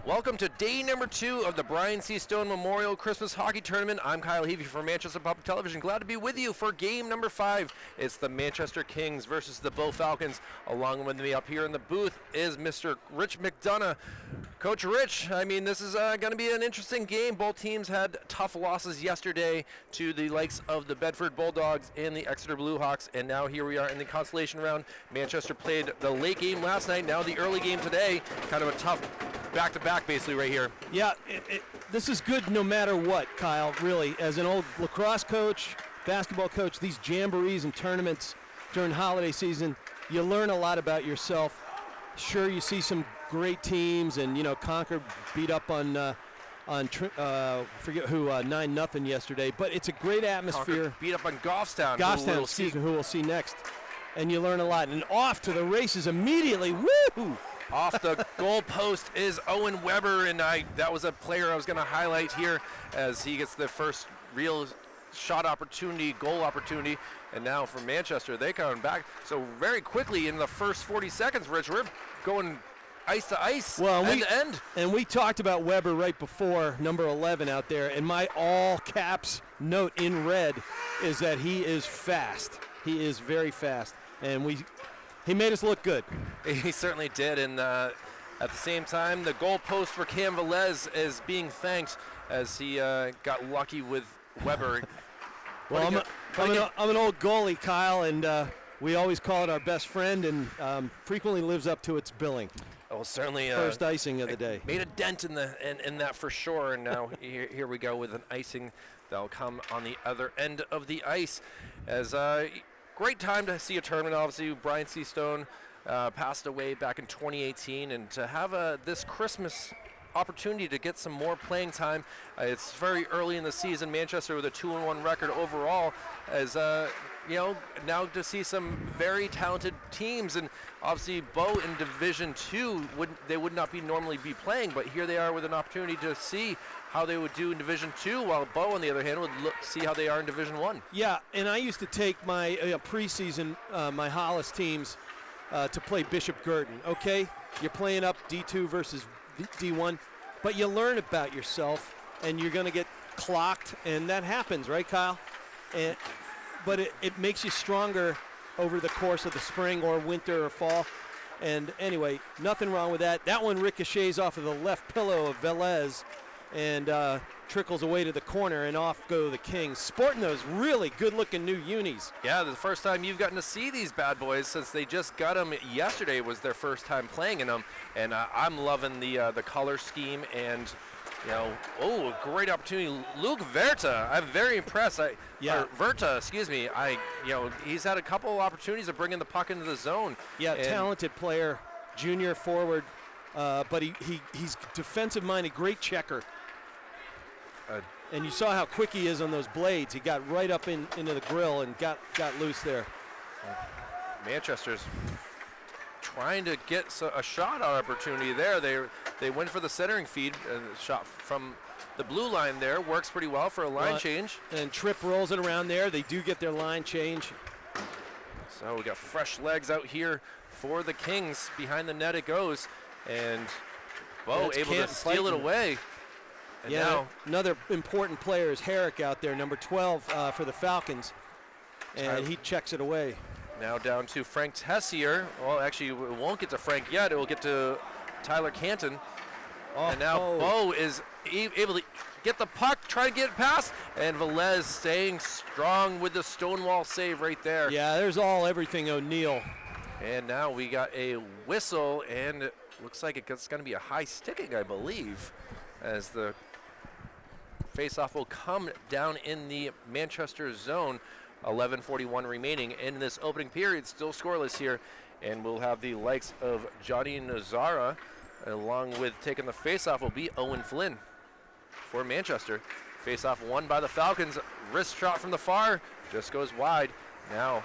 Welcome to day number 2 of the Brian C. Stone Memorial Christmas Hockey Tournament. I'm Kyle Heavey from Manchester Public Television. Glad to be with you for game number 5. It's the Manchester Kings versus the Bow Falcons. Along with me up here in the booth is Mr. Rich McDonough. Coach Rich, I mean, this is going to be an interesting game. Both teams had tough losses yesterday to the likes of the Bedford Bulldogs and the Exeter Bluehawks, and now here we are in the consolation round. Manchester played the late game last night, now the early game today. Kind of a tough back-to-back basically right here. Yeah, this is good no matter what, Kyle, really. As an old lacrosse coach, basketball coach, these jamborees and tournaments during holiday season, you learn a lot about yourself. Sure, you see some great teams, and, you know, Concord beat up on forget who, 9-0 yesterday, but it's a great atmosphere. Concord beat up on Goffstown. Who we'll see next. And you learn a lot. And off to the races immediately. Woo! Off the goal post is Owen Weber, and that was a player I was going to highlight here as he gets the first real shot opportunity, goal opportunity. And now for Manchester, they come back. So very quickly in the first 40 seconds, Rich, we're going ice to ice, end to end. And we talked about Weber right before, number 11 out there, and my all caps note in red is that he is fast. He is very fast, and he made us look good. He certainly did, and at the same time, the goal post for Cam Velez is being thanked as he got lucky with Weber. Well, I'm an old goalie, Kyle, and we always call it our best friend, and frequently lives up to its billing. Well, certainly. First icing of the day. Made a dent in that for sure, and now here we go with an icing that'll come on the other end of the ice. As great time to see a tournament. Obviously, Brian C. Stone passed away back in 2018, and to have this Christmas opportunity to get some more playing time. It's very early in the season. Manchester with a 2-1 record overall, as now to see some very talented teams, and obviously Bow in Division 2 would not normally be playing, but here they are with an opportunity to see how they would do in Division 2, while Bow, on the other hand, would see how they are in Division 1. Yeah, and I used to take my preseason, my Hollis teams to play Bishop Girton. Okay, you're playing up D2 versus D1, but you learn about yourself, and you're going to get clocked, and that happens, right, Kyle? But it makes you stronger over the course of the spring or winter or fall. And anyway, nothing wrong with that. That one ricochets off of the left pillow of Velez and trickles away to the corner, and off go the Kings, sporting those really good-looking new unis. Yeah, the first time you've gotten to see these bad boys since they just got them yesterday was their first time playing in them, and I'm loving the color scheme, and a great opportunity. Luke Verta, I'm very impressed. Verta, excuse me. He's had a couple opportunities of bringing the puck into the zone. Yeah, talented player, junior forward, but he's defensive-minded, great checker. And you saw how quick he is on those blades. He got right up into the grill and got loose there. Manchester's trying to get a shot opportunity there. They went for the centering feed. Shot from the blue line there works pretty well for a line change. And Tripp rolls it around there. They do get their line change. So we got fresh legs out here for the Kings. Behind the net it goes, and Bo able to steal it away. And now another important player is Herrick out there, number 12 for the Falcons, and he checks it away. Now down to Frank Tessier. Well, actually, it won't get to Frank yet. It will get to Tyler Canton. And now Bo is able to get the puck, try to get it past, and Velez staying strong with the Stonewall save right there. Yeah, there's everything O'Neill. And now we got a whistle, and it looks like it's going to be a high sticking, I believe, as the faceoff will come down in the Manchester zone. 11:41 remaining in this opening period, still scoreless here, and we'll have the likes of Johnny Nazara, along with taking the faceoff will be Owen Flynn for Manchester. Faceoff won by the Falcons. Wrist shot from the far, just goes wide. Now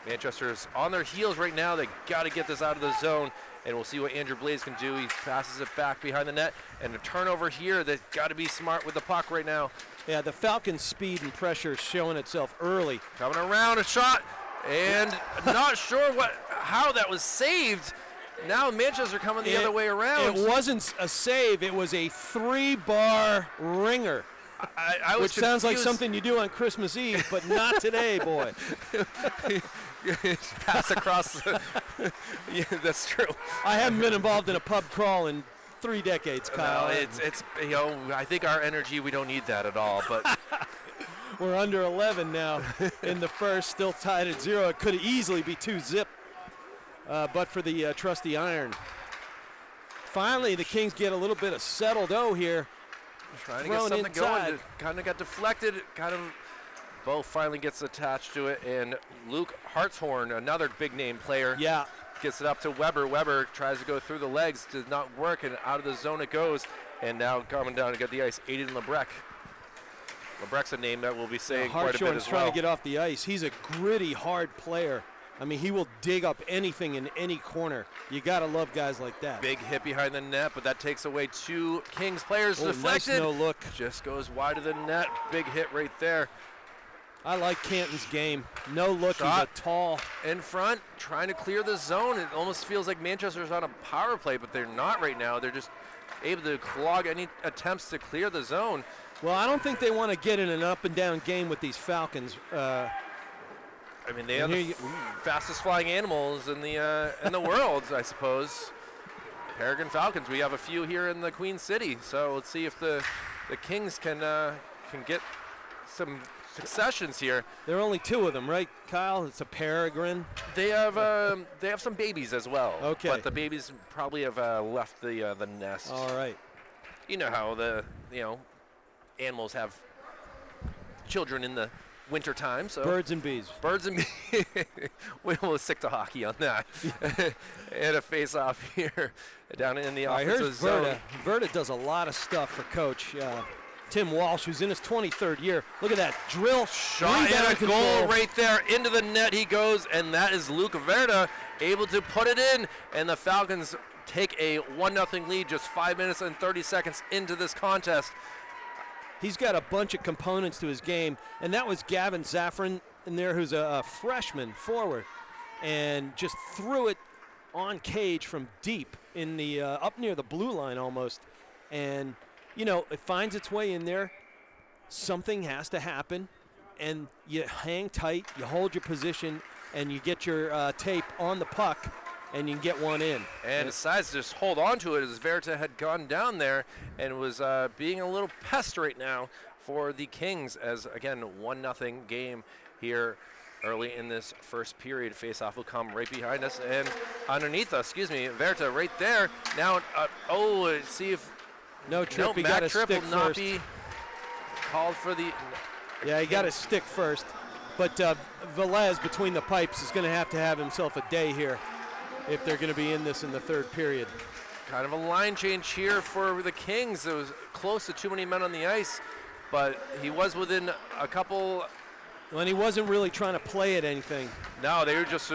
Manchester's on their heels right now. They got to get this out of the zone, and we'll see what Andrew Blaze can do. He passes it back behind the net, and a turnover here. They've got to be smart with the puck right now. Yeah, the Falcons' speed and pressure is showing itself early. Coming around, a shot, and not sure how that was saved. Now Manchester coming the other way around. It wasn't a save. It was a 3-bar ringer. I was which sounds like confused. something you do on Christmas Eve, but not today, boy. Pass across. Yeah, that's true. I haven't been involved in a pub crawl in 3 decades, Kyle. No, it's I think our energy, we don't need that at all. But We're under 11 now in the first, still tied at 0. It could easily be 2-zip, but for the trusty iron. Finally, the Kings get a little bit of settled here. trying to get something going. It kind of got deflected. Bo finally gets attached to it, and Luke Hartshorn, another big name player, gets it up to Weber. Weber tries to go through the legs, does not work, and out of the zone it goes. And now coming down to get the ice, Aiden Lebrec. Lebrec's a name that we'll be saying quite a bit as well. Hartshorn's trying to get off the ice. He's a gritty, hard player. I mean, he will dig up anything in any corner. You got to love guys like that. Big hit behind the net, but that takes away 2 Kings players. Deflected. Nice no look. Just goes wide of the net. Big hit right there. I like Canton's game. No look. Shot he's a tall. in front, trying to clear the zone. It almost feels like Manchester's on a power play, but they're not right now. They're just able to clog any attempts to clear the zone. Well, I don't think they want to get in an up-and-down game with these Falcons. I mean, they are the fastest flying animals in the world, I suppose. Peregrine Falcons. We have a few here in the Queen City, so let's see if the Kings can get some successions here. There are only 2 of them, right, Kyle? It's a Peregrine. They have some babies as well. Okay. But the babies probably have left the nest. All right. You know how animals have children in the winter time. So Birds and bees. Birds and bees. We'll stick to hockey on that. And a face-off here down in the offensive zone. Verta does a lot of stuff for Coach Tim Walsh, who's in his 23rd year. Look at that drill. Shot and a goal right there. Into the net he goes, and that is Luke Verta able to put it in. And the Falcons take a 1-0 lead just 5 minutes and 30 seconds into this contest. He's got a bunch of components to his game, and that was Gavin Zaffron in there, who's a freshman forward, and just threw it on cage from deep in the up near the blue line almost. And, it finds its way in there. Something has to happen, and you hang tight, you hold your position, and you get your tape on the puck, and you can get one in. And decides to just hold on to it as Verta had gone down there and was being a little pest right now for the Kings as, again, 1-0 game here early in this first period. Face-off will come right behind us and underneath us, Verta right there. Now, see if... No trip, he Matt got a Tripp stick will not first. be called for the... Yeah, he got a stick first. But Velez, between the pipes, is going to have himself a day here if they're going to be in this in the third period. Kind of a line change here for the Kings. It was close to too many men on the ice, but he was within a couple. And he wasn't really trying to play at anything. No, they were just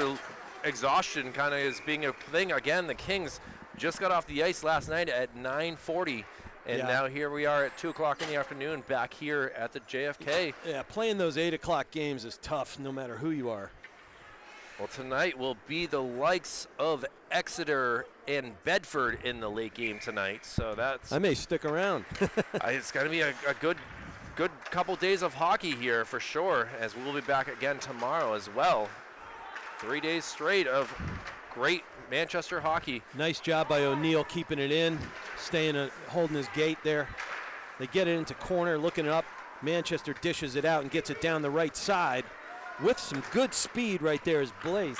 exhaustion kind of as being a thing. Again, the Kings just got off the ice last night at 9:40, and now here we are at 2 o'clock in the afternoon back here at the JFK. Yeah, playing those 8 o'clock games is tough no matter who you are. Well, tonight will be the likes of Exeter and Bedford in the late game tonight, so that's... I may stick around. It's going to be a good couple days of hockey here for sure, as we'll be back again tomorrow as well. 3 days straight of great Manchester hockey. Nice job by O'Neill keeping it in, holding his gate there. They get it into corner, looking it up. Manchester dishes it out and gets it down the right side with some good speed right there is Blaze.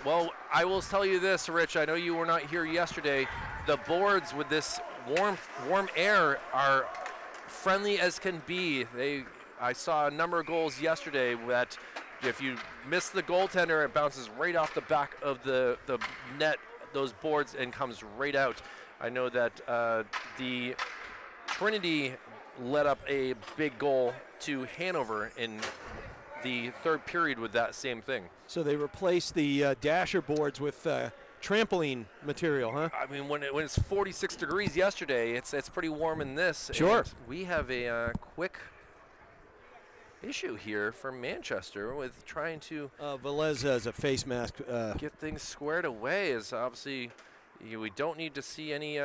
Well, I will tell you this, Rich. I know you were not here yesterday. The boards with this warm air are friendly as can be. I saw a number of goals yesterday that if you miss the goaltender, it bounces right off the back of the net, those boards, and comes right out. I know that the Trinity let up a big goal to Hanover in the third period with that same thing. So they replaced the dasher boards with trampoline material, huh? I mean, when it's 46 degrees yesterday, it's pretty warm in this. Sure. And we have a quick issue here for Manchester with trying to Velez has a face mask. get things squared away. As obviously we don't need to see any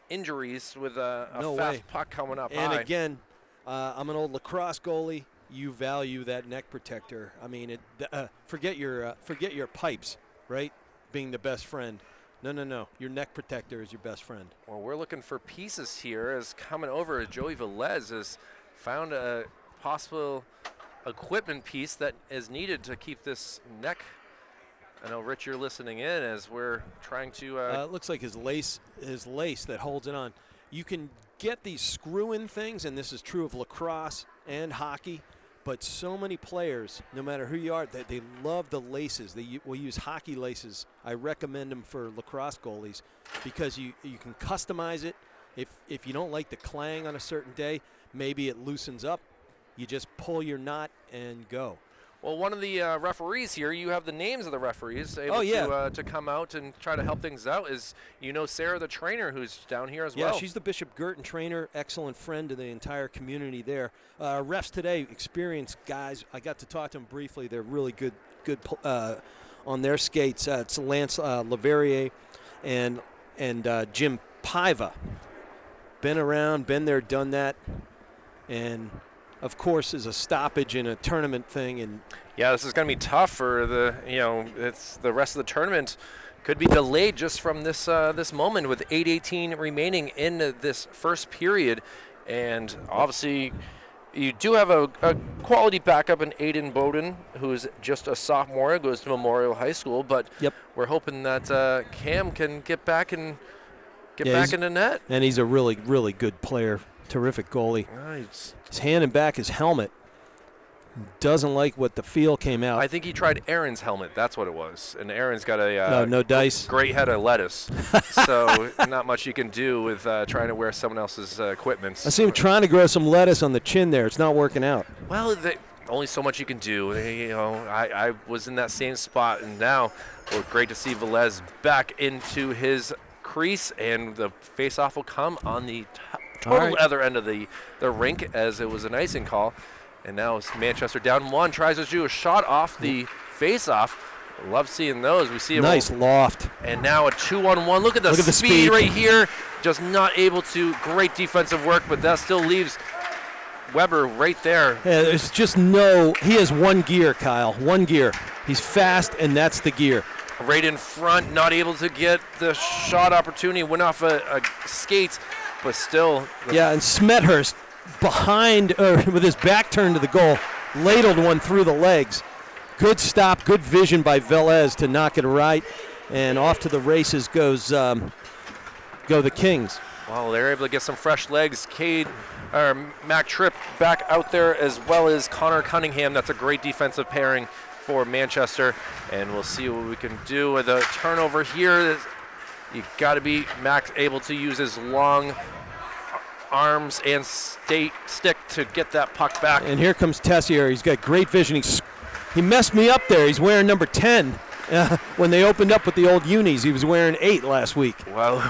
injuries with a No fast way. puck coming up And high. again, I'm an old lacrosse goalie. You value that neck protector. I mean, forget your pipes, right? Being the best friend. No. Your neck protector is your best friend. Well, we're looking for pieces here. As coming over, Joey Velez has found a possible equipment piece that is needed to keep this neck. I know, Rich, you're listening in as we're trying to. It looks like his lace that holds it on. You can get these screw-in things, and this is true of lacrosse and hockey. But so many players, no matter who you are, they love the laces. They will use hockey laces. I recommend them for lacrosse goalies because you can customize it. If you don't like the clang on a certain day, maybe it loosens up. You just pull your knot and go. Well, one of the referees here, you have the names of the referees able to come out and try to help things out. Is Sarah, the trainer, who's down here as well? Yeah, she's the Bishop Girton trainer, excellent friend to the entire community there. Refs today, experienced guys. I got to talk to them briefly. They're really good on their skates. It's Lance Leverrier and Jim Paiva. Been around, been there, done that, and of course, is a stoppage in a tournament thing, and yeah, this is going to be tough for it's the rest of the tournament could be delayed just from this this moment with 8:18 remaining in this first period, and obviously you do have a quality backup in Aiden Bowden, who's just a sophomore, goes to Memorial High School, but we're hoping that Cam can get back and back in the net. And he's a really, really good player. Terrific goalie. Nice. He's handing back his helmet. Doesn't like what the feel came out. I think he tried Aaron's helmet. That's what it was. And Aaron's got a no dice. Great head of lettuce. So not much you can do with trying to wear someone else's equipment. I see him trying to grow some lettuce on the chin there. It's not working out. Well, only so much you can do. I was in that same spot, and now great to see Velez back into his crease, and the face-off will come on the total other end of the rink as it was an icing call. And now it's Manchester down one, tries to do a shot off the face-off. Love seeing those. We see him. Nice loft. And now a 2-on-1. Look at the speed right here. Just not able to. Great defensive work, but that still leaves Weber right there. Yeah, there's just he has one gear, Kyle. One gear. He's fast, and that's the gear. Right in front, not able to get the shot opportunity. Went off a skate. But still. Yeah, and Smethurst behind, with his back turned to the goal, ladled one through the legs. Good stop, good vision by Velez to knock it right. And off to the races go the Kings. Well, they're able to get some fresh legs. Mac Tripp back out there, as well as Connor Cunningham. That's a great defensive pairing for Manchester. And we'll see what we can do with a turnover here. You got to be Max able to use his long arms and stick to get that puck back. And here comes Tessier. He's got great vision. He messed me up there. He's wearing number 10. When they opened up with the old unis, he was wearing 8 last week. Well,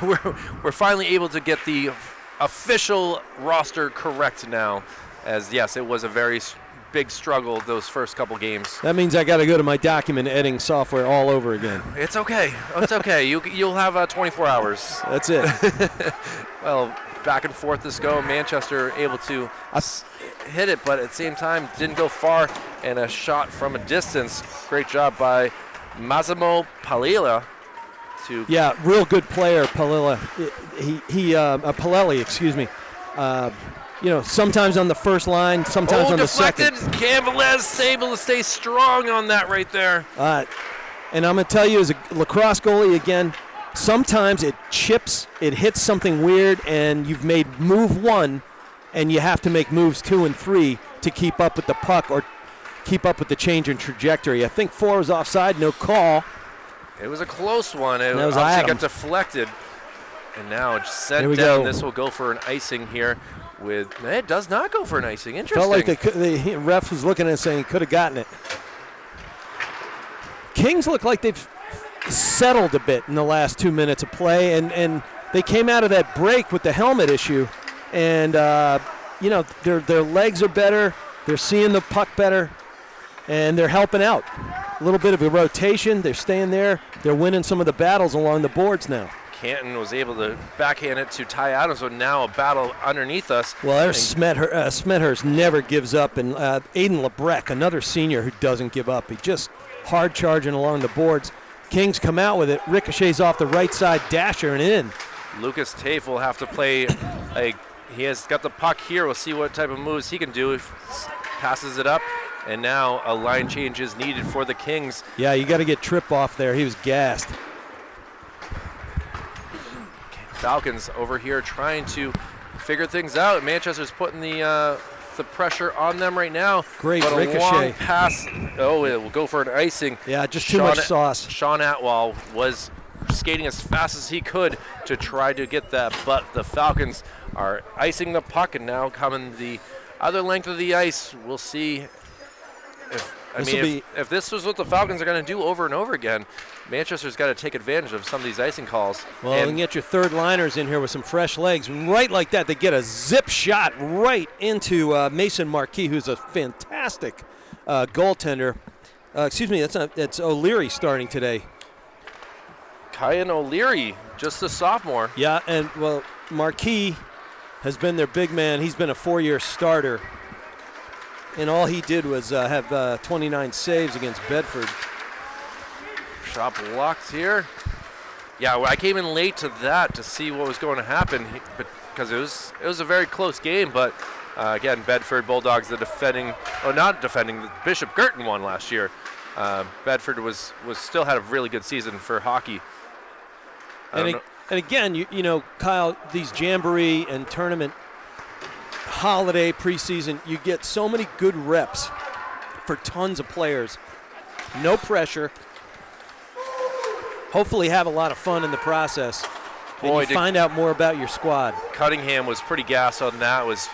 we're finally able to get the official roster correct now, as yes, it was a very big struggle those first couple games. That means I got to go to my document editing software all over again. It's okay. It's okay. You'll have 24 hours. That's it. Well, back and forth this go. Manchester able to hit it, but at the same time didn't go far, and a shot from a distance. Great job by Massimo Palilla. Yeah, real good player, Palilla. Palelli, excuse me. Sometimes on the first line, sometimes on deflected. the second. Cam Velez able to stay strong on that right there. And I'm going to tell you, as a lacrosse goalie, again, sometimes it chips, it hits something weird, and you've made move 1, and you have to make moves 2 and 3 to keep up with the puck or keep up with the change in trajectory. I think 4 was offside, no call. It was a close one. It was obviously got deflected. And now it's sent down. This will go for an icing here. It does not go for an icing. Interesting. Felt like the ref was looking at it saying he could have gotten it. Kings look like they've settled a bit in the last 2 minutes of play, and they came out of that break with the helmet issue, and their legs are better. They're seeing the puck better, and they're helping out. A little bit of a rotation. They're staying there. They're winning some of the battles along the boards now. Canton was able to backhand it to Ty Adams, so now a battle underneath us. Well, there's Smethurst never gives up, and Aiden Lebrecht, another senior who doesn't give up. He just hard charging along the boards. Kings come out with it, ricochets off the right side, dasher and in. Lucas Tafe will have to play. He has got the puck here. We'll see what type of moves he can do. If passes it up, and now a line change is needed for the Kings. Yeah, you got to get Tripp off there. He was gassed. Falcons over here trying to figure things out. Manchester's putting the pressure on them right now. Great but ricochet. A long pass. Oh, it will go for an icing. Yeah, just too much sauce. Sean Atwell was skating as fast as he could to try to get that, but the Falcons are icing the puck, and now coming the other length of the ice. We'll see if this was what the Falcons are going to do over and over again. Manchester's got to take advantage of some of these icing calls. Well, and get your third liners in here with some fresh legs. Right like that, they get a zip shot right into Mason Marquis, who's a fantastic goaltender. Excuse me, that's O'Leary starting today. Kyan O'Leary, just a sophomore. Yeah, and well, Marquis has been their big man. He's been a 4-year starter, and all he did was have 29 saves against Bedford. Shot blocked here. Yeah, I came in late to that to see what was going to happen because it was a very close game. But again, Bedford Bulldogs, the Bishop Girton won last year. Bedford was still had a really good season for hockey. And again, you know, Kyle, these jamboree and tournament holiday preseason, you get so many good reps for tons of players. No pressure. Hopefully have a lot of fun in the process. And you find out more about your squad. Cunningham was pretty gassed on that, was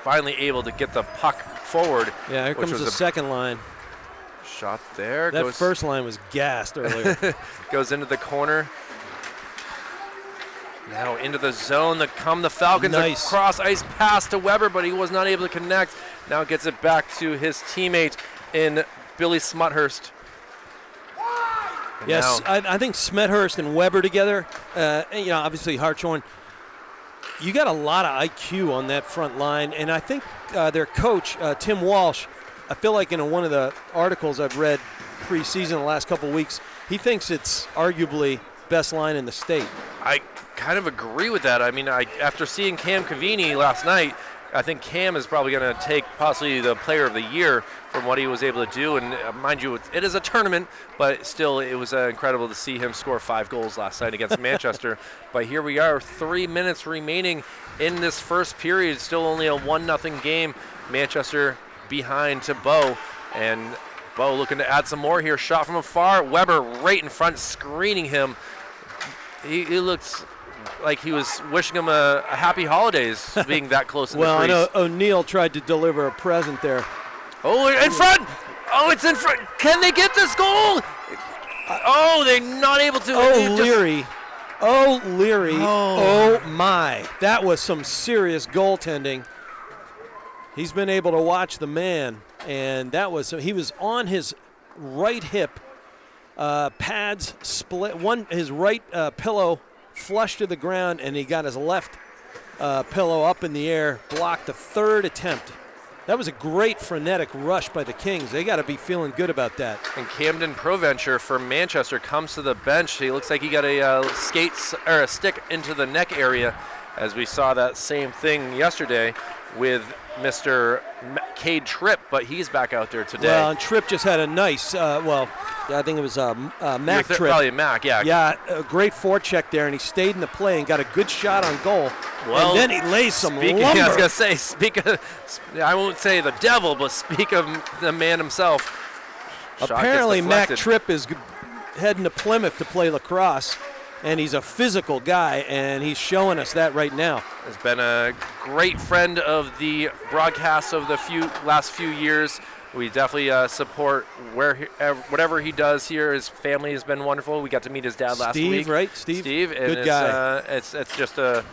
finally able to get the puck forward. Yeah, here comes the second line. Shot there. That first line was gassed earlier. Goes into the corner. Now into the zone. The Falcons. Nice. A cross ice pass to Weber, but he was not able to connect. Now gets it back to his teammate in Billy Smethurst. Yes, I think Smethurst and Weber together, you know, obviously Hartshorn, you got a lot of IQ on that front line, and I think their coach, Tim Walsh, I feel like in one of the articles I've read preseason the last couple of weeks, he thinks it's arguably best line in the state. I kind of agree with that. I mean, after seeing Cam Cavini last night, I think Cam is probably going to take possibly the player of the year from what he was able to do. And mind you, it is a tournament, but still it was incredible to see him score 5 goals last night against Manchester. But here we are, 3 minutes remaining in this first period. Still only a 1-0 game. Manchester behind to Bow. And Bow looking to add some more here. Shot from afar. Weber right in front, screening him. He looks like he was wishing him a happy holidays being that close in the crease. Well, I know O'Neill tried to deliver a present there. Oh, in front! Oh, it's in front. Can they get this goal? Oh, they're not able to. O'Leary. Oh, my. That was some serious goaltending. He's been able to watch the man, and he was on his right hip. Pads split. His right pillow flushed to the ground, and he got his left pillow up in the air, blocked the third attempt. That was a great frenetic rush by the Kings. They got to be feeling good about that. And Camden Provencher from Manchester comes to the bench. He looks like he got a stick into the neck area, as we saw that same thing yesterday with Mr. Cade Tripp, but he's back out there today. Well, and Tripp just had a nice, I think it was Mac Tripp. Probably Mac, yeah. Yeah, a great forecheck there, and he stayed in the play and got a good shot on goal. Well, and then he lays some lumber. I was going to say, I won't say the devil, but speak of the man himself. Apparently, Mac Tripp is heading to Plymouth to play lacrosse, and he's a physical guy, and he's showing us that right now. Has been a great friend of the broadcasts of the last few years. we definitely support whatever he does here. His family has been wonderful. We got to meet his dad last week. Steve, right? Steve, and good guy. It's just a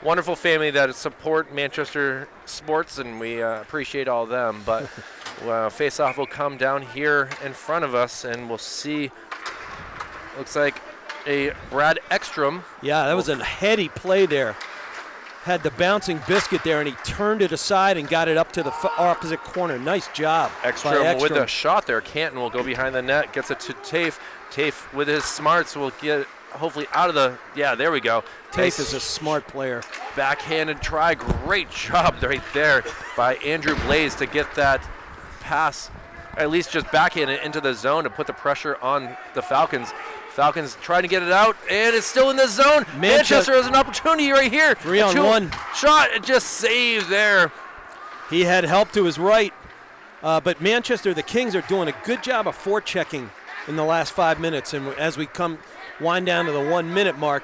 wonderful family that support Manchester sports, and we appreciate all of them. But face-off will come down here in front of us, and we'll see. Looks like a Brad Ekstrom. Yeah, that was a heady play there. Had the bouncing biscuit there, and he turned it aside and got it up to the opposite corner. Nice job. Ekstrom with the shot there. Canton will go behind the net, gets it to Tafe. Tafe with his smarts will get hopefully out of the, yeah, there we go. Tafe is a smart player. Backhanded try, great job right there by Andrew Blaze to get that pass, at least just backhand it into the zone to put the pressure on the Falcons. Falcons trying to get it out, and it's still in the zone. Manchester has an opportunity right here. 3-on-1 shot, it just saved there. He had help to his right, but Manchester, the Kings are doing a good job of forechecking in the last 5 minutes, and as we wind down to the 1 minute mark,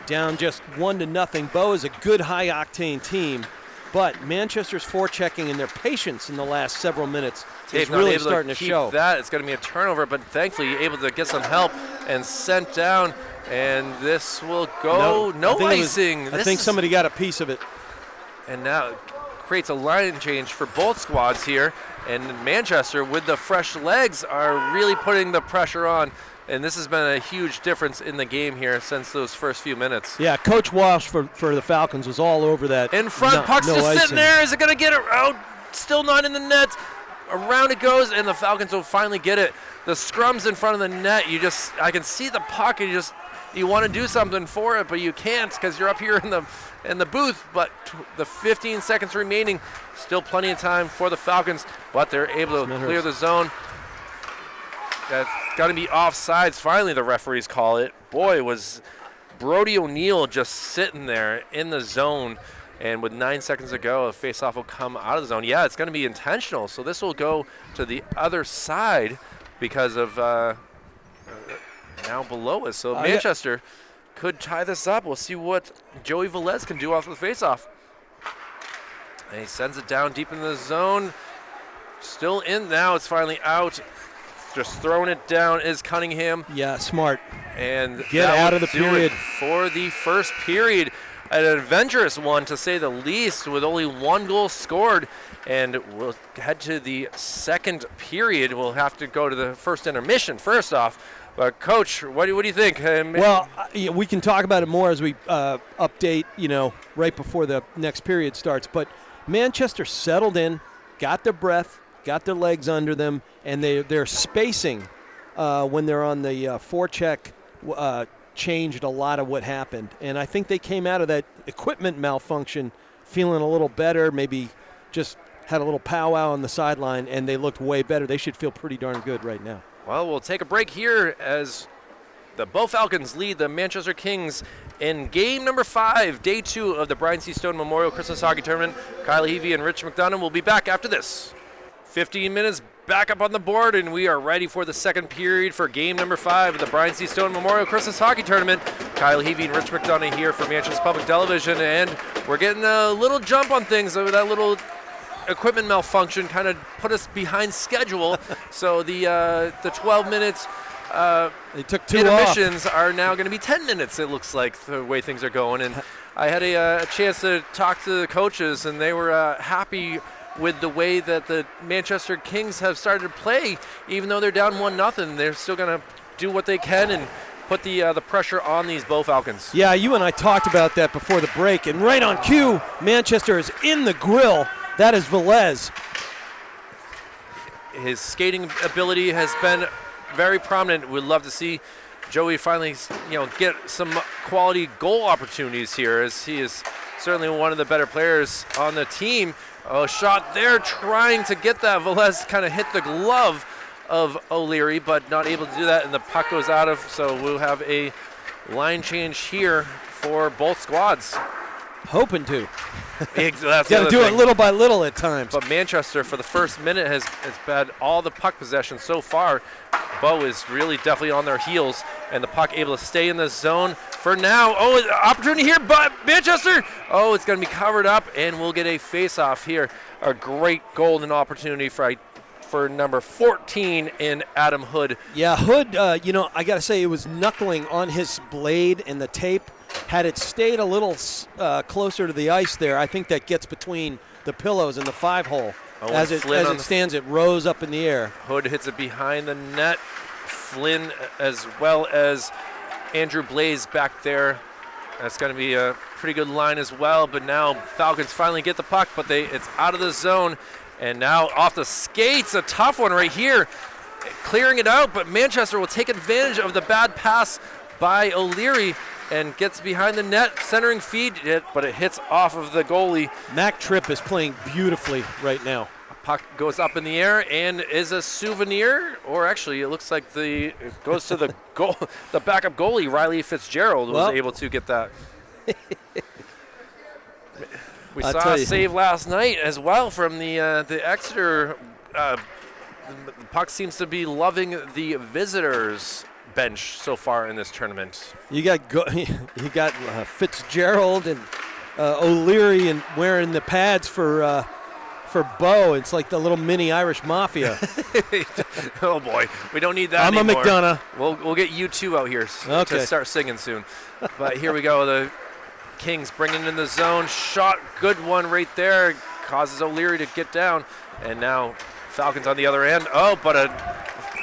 down just 1-0. Bow is a good high-octane team, but Manchester's forechecking and their patience in the last several minutes is really starting to show. That it's going to be a turnover, but thankfully able to get some help and sent down, and this will go no icing. I think somebody got a piece of it. And now it creates a line change for both squads here, and Manchester with the fresh legs are really putting the pressure on, and this has been a huge difference in the game here since those first few minutes. Yeah, Coach Walsh for the Falcons was all over that. In front, puck's just sitting there. Is it going to get it out? Still not in the net. Around it goes, and the Falcons will finally get it. The scrum's in front of the net. I can see the puck, and you want to do something for it, but you can't because you're up here in the booth. But the 15 seconds remaining, still plenty of time for the Falcons, but they're able to clear the zone. That's got to be offsides. Finally, the referees call it. Boy, was Brody O'Neill just sitting there in the zone. And with 9 seconds to go, a face-off will come out of the zone. Yeah, it's going to be intentional. So this will go to the other side because of now below us. So Manchester could tie this up. We'll see what Joey Velez can do off the face-off. And he sends it down deep in the zone. Still in now. It's finally out. Just throwing it down is Cunningham. Yeah, smart. And get out of the period for the first period. An adventurous one, to say the least, with only 1 goal scored. And we'll head to the second period. We'll have to go to the first intermission first off. But, Coach, what do you think? Well, we can talk about it more as we update, right before the next period starts. But Manchester settled in, got their breath, got their legs under them, and they're spacing when they're on the forecheck changed a lot of what happened. And I think they came out of that equipment malfunction feeling a little better, maybe just had a little powwow on the sideline, and they looked way better. They should feel pretty darn good right now. Well, we'll take a break here as the Bow Falcons lead the Manchester Kings in game number 5, day 2 of the Brian C. Stone Memorial Christmas Hockey Tournament. Kyle Heavey and Rich McDonough will be back after this. 15 minutes back up on the board, and we are ready for the second period for game number 5 of the Brian C. Stone Memorial Christmas Hockey Tournament. Kyle Heavey and Rich McDonough here for Manchester Public Television, and we're getting a little jump on things. That little equipment malfunction kind of put us behind schedule. So the 12 minutes they took 2 intermissions are now going to be 10 minutes, it looks like, the way things are going. And I had a chance to talk to the coaches, and they were happy with the way that the Manchester Kings have started to play. Even though they're down 1-0, they're still going to do what they can and put the pressure on these Bow Falcons. Yeah, you and I talked about that before the break, and right on cue, Manchester is in the grill. That is Velez. His skating ability has been very prominent. We'd love to see Joey finally, get some quality goal opportunities here, as he is certainly one of the better players on the team. Oh, shot there, trying to get that. Velez kind of hit the glove of O'Leary, but not able to do that, and the puck goes out of, so we'll have a line change here for both squads. Hoping to. That's got to do it little by little at times. But Manchester, for the first minute, has had all the puck possession so far. Bow is really definitely on their heels, and the puck able to stay in the zone for now. Oh, opportunity here, but Manchester. Oh, it's going to be covered up, and we'll get a face-off here. A great golden opportunity for, I for number 14 in Adam Hood. Yeah, Hood, I got to say it was knuckling on his blade and the tape. Had it stayed a little closer to the ice there, I think that gets between the pillows and the 5-hole. As it stands, it rose up in the air. Hood hits it behind the net. Flynn as well as Andrew Blaze back there. That's going to be a pretty good line as well, but now Falcons finally get the puck, but it's out of the zone, and now off the skates, a tough one right here. Clearing it out, but Manchester will take advantage of the bad pass by O'Leary and gets behind the net, centering feed it, but it hits off of the goalie. Mac Tripp is playing beautifully right now. Puck goes up in the air and is a souvenir, or actually it looks like it goes to the goal. The backup goalie, Riley Fitzgerald, was able to get that. We saw a save last night as well from the Exeter. The puck seems to be loving the visitors' bench so far in this tournament. You got Fitzgerald and O'Leary and wearing the pads for Bo. It's like the little mini Irish mafia. Oh boy, we don't need that I'm anymore. a McDonough. We'll get you two out here to start singing soon. But here we go. The Kings bringing in the zone. Shot, good one right there. Causes O'Leary to get down. And now Falcons on the other end. Oh, but a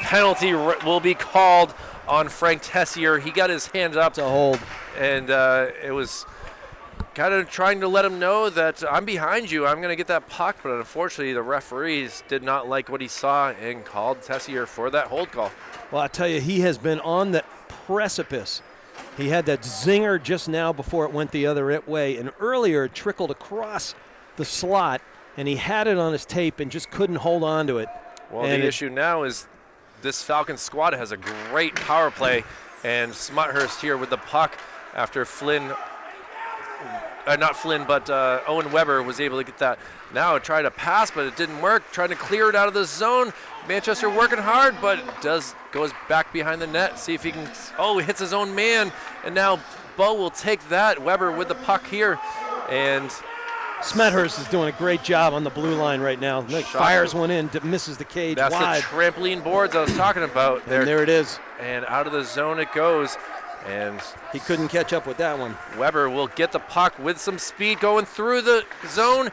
penalty will be called on Frank Tessier. He got his hands up. It's a hold. And it was kind of trying to let him know that I'm behind you. I'm going to get that puck. But unfortunately, the referees did not like what he saw and called Tessier for that hold call. Well, I tell you, he has been on the precipice. He had that zinger just now before it went the other way. And earlier, it trickled across the slot. And he had it on his tape and just couldn't hold on to it. Well, the issue now is this Falcons squad has a great power play. And Smuthurst here with the puck after Flynn. Not Flynn, but Owen Weber was able to get that. Now try to pass, but it didn't work. Trying to clear it out of the zone. Manchester working hard, but goes back behind the net. See if he can. Oh, he hits his own man, and now Bo will take that. Weber with the puck here, and Smethurst is doing a great job on the blue line right now. Fires one in, misses the cage That's wide. the trampoline boards I was talking about. And there it is. And out of the zone it goes. And he couldn't catch up with that one. Weber will get the puck with some speed going through the zone.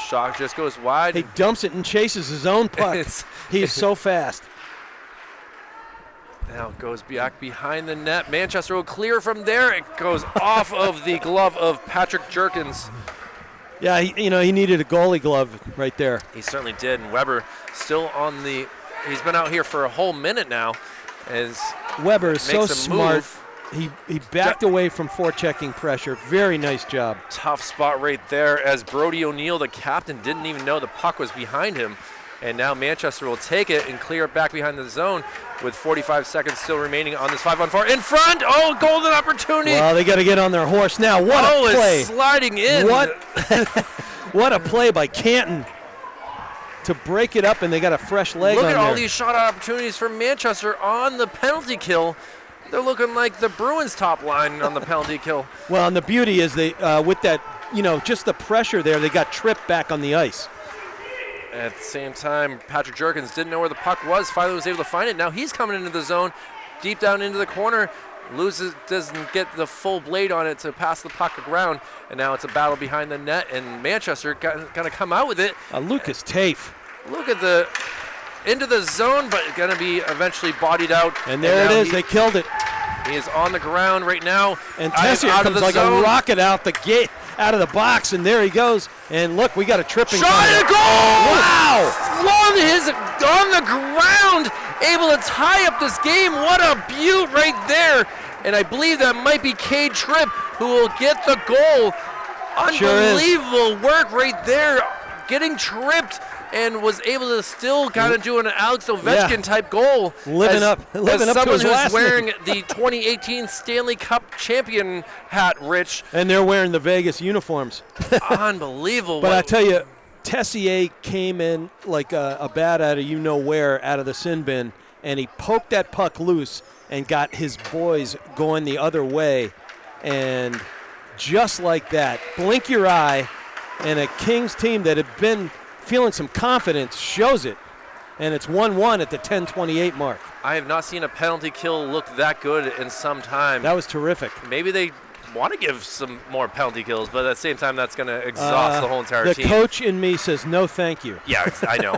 Shot just goes wide. He dumps it and chases his own puck. He's so fast. Now it goes back behind the net. Manchester will clear from there. It goes off of the glove of Patrick Jerkins. Yeah, he needed a goalie glove right there. He certainly did. And Weber still he's been out here for a whole minute now. As Weber is so smart. Move. He backed away from forechecking pressure. Very nice job. Tough spot right there as Brody O'Neill, the captain, didn't even know the puck was behind him. And now Manchester will take it and clear it back behind the zone with 45 seconds still remaining on this 5-on-4. In front! Oh, golden opportunity! Well, they got to get on their horse now. What a play! It's sliding in. What a play by Canton to break it up, and they got a fresh leg on there. Look at all these shot opportunities for Manchester on the penalty kill. They're looking like the Bruins top line on the penalty kill. Well, and the beauty is they, with that, just the pressure there, they got tripped back on the ice. At the same time, Patrick Jerkins didn't know where the puck was. Finally was able to find it. Now he's coming into the zone, deep down into the corner. Doesn't get the full blade on it to pass the puck around. And now it's a battle behind the net, and Manchester going to come out with it. Lucas Tafe. Look at into the zone, but going to be eventually bodied out. And there it is. They killed it. He is on the ground right now. And Tessier comes like a rocket out the gate, out of the box, and there he goes. And look, we got a tripping. Shot and a goal! Wow! Flung on the ground, able to tie up this game. What a beaut right there. And I believe that might be Cade Tripp who will get the goal. Unbelievable work right there, getting tripped. And was able to still kind of do an Alex Ovechkin type goal. Living up to his last name. Someone who's wearing the 2018 Stanley Cup champion hat, Rich. And they're wearing the Vegas uniforms. Unbelievable. But I tell you, Tessier came in like a bat out of you-know-where, out of the sin bin, and he poked that puck loose and got his boys going the other way. And just like that, blink your eye, and a Kings team that had been feeling some confidence shows it. and it's 1-1 at the 10:28 mark. I have not seen a penalty kill look that good in some time. That was terrific. Maybe they want to give some more penalty kills, but at the same time, that's going to exhaust the whole entire team. The coach in me says no, thank you. Yeah, I know.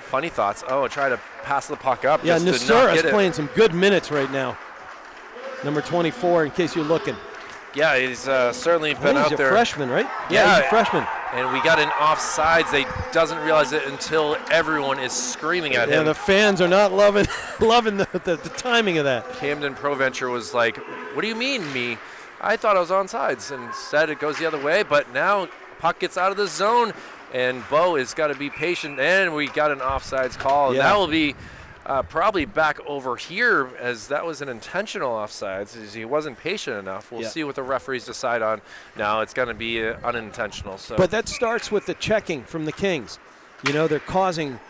Funny thoughts. Oh, try to pass the puck up. Yeah, just to not Nasura's get it. playing some good minutes right now. Number 24, in case you're looking. Yeah, he's certainly been out He's there. a freshman, right? Yeah, he's a freshman. And we got an offsides. They doesn't realize it until everyone is screaming at him. Yeah, the fans are not loving the timing of that. Camden Proventure was like, "What do you mean, me? I thought I was on sides." And instead it goes the other way. But now puck gets out of the zone, and Bo has got to be patient. And we got an offsides call. Yeah. That will be probably back over here, as that was an intentional offsides. As he wasn't patient enough. We'll see what the referees decide on. Now it's going to be unintentional. So. But that starts with the checking from the Kings. You know, they're causing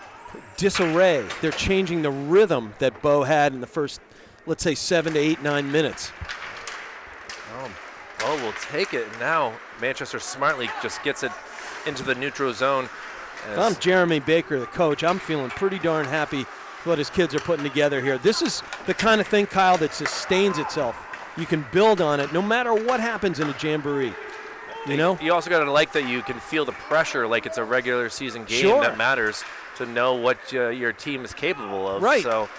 disarray. They're changing the rhythm that Bo had in the first, let's say, 7 to 8, 9 minutes. Bo will take it. Now Manchester smartly just gets it into the neutral zone. If I'm Jeremy Baker, the coach, I'm feeling pretty darn happy what his kids are putting together here. This is the kind of thing, Kyle, that sustains itself. You can build on it no matter what happens in a jamboree. You know? You also got to like that you can feel the pressure like it's a regular season game that matters to know what your team is capable of. Right. So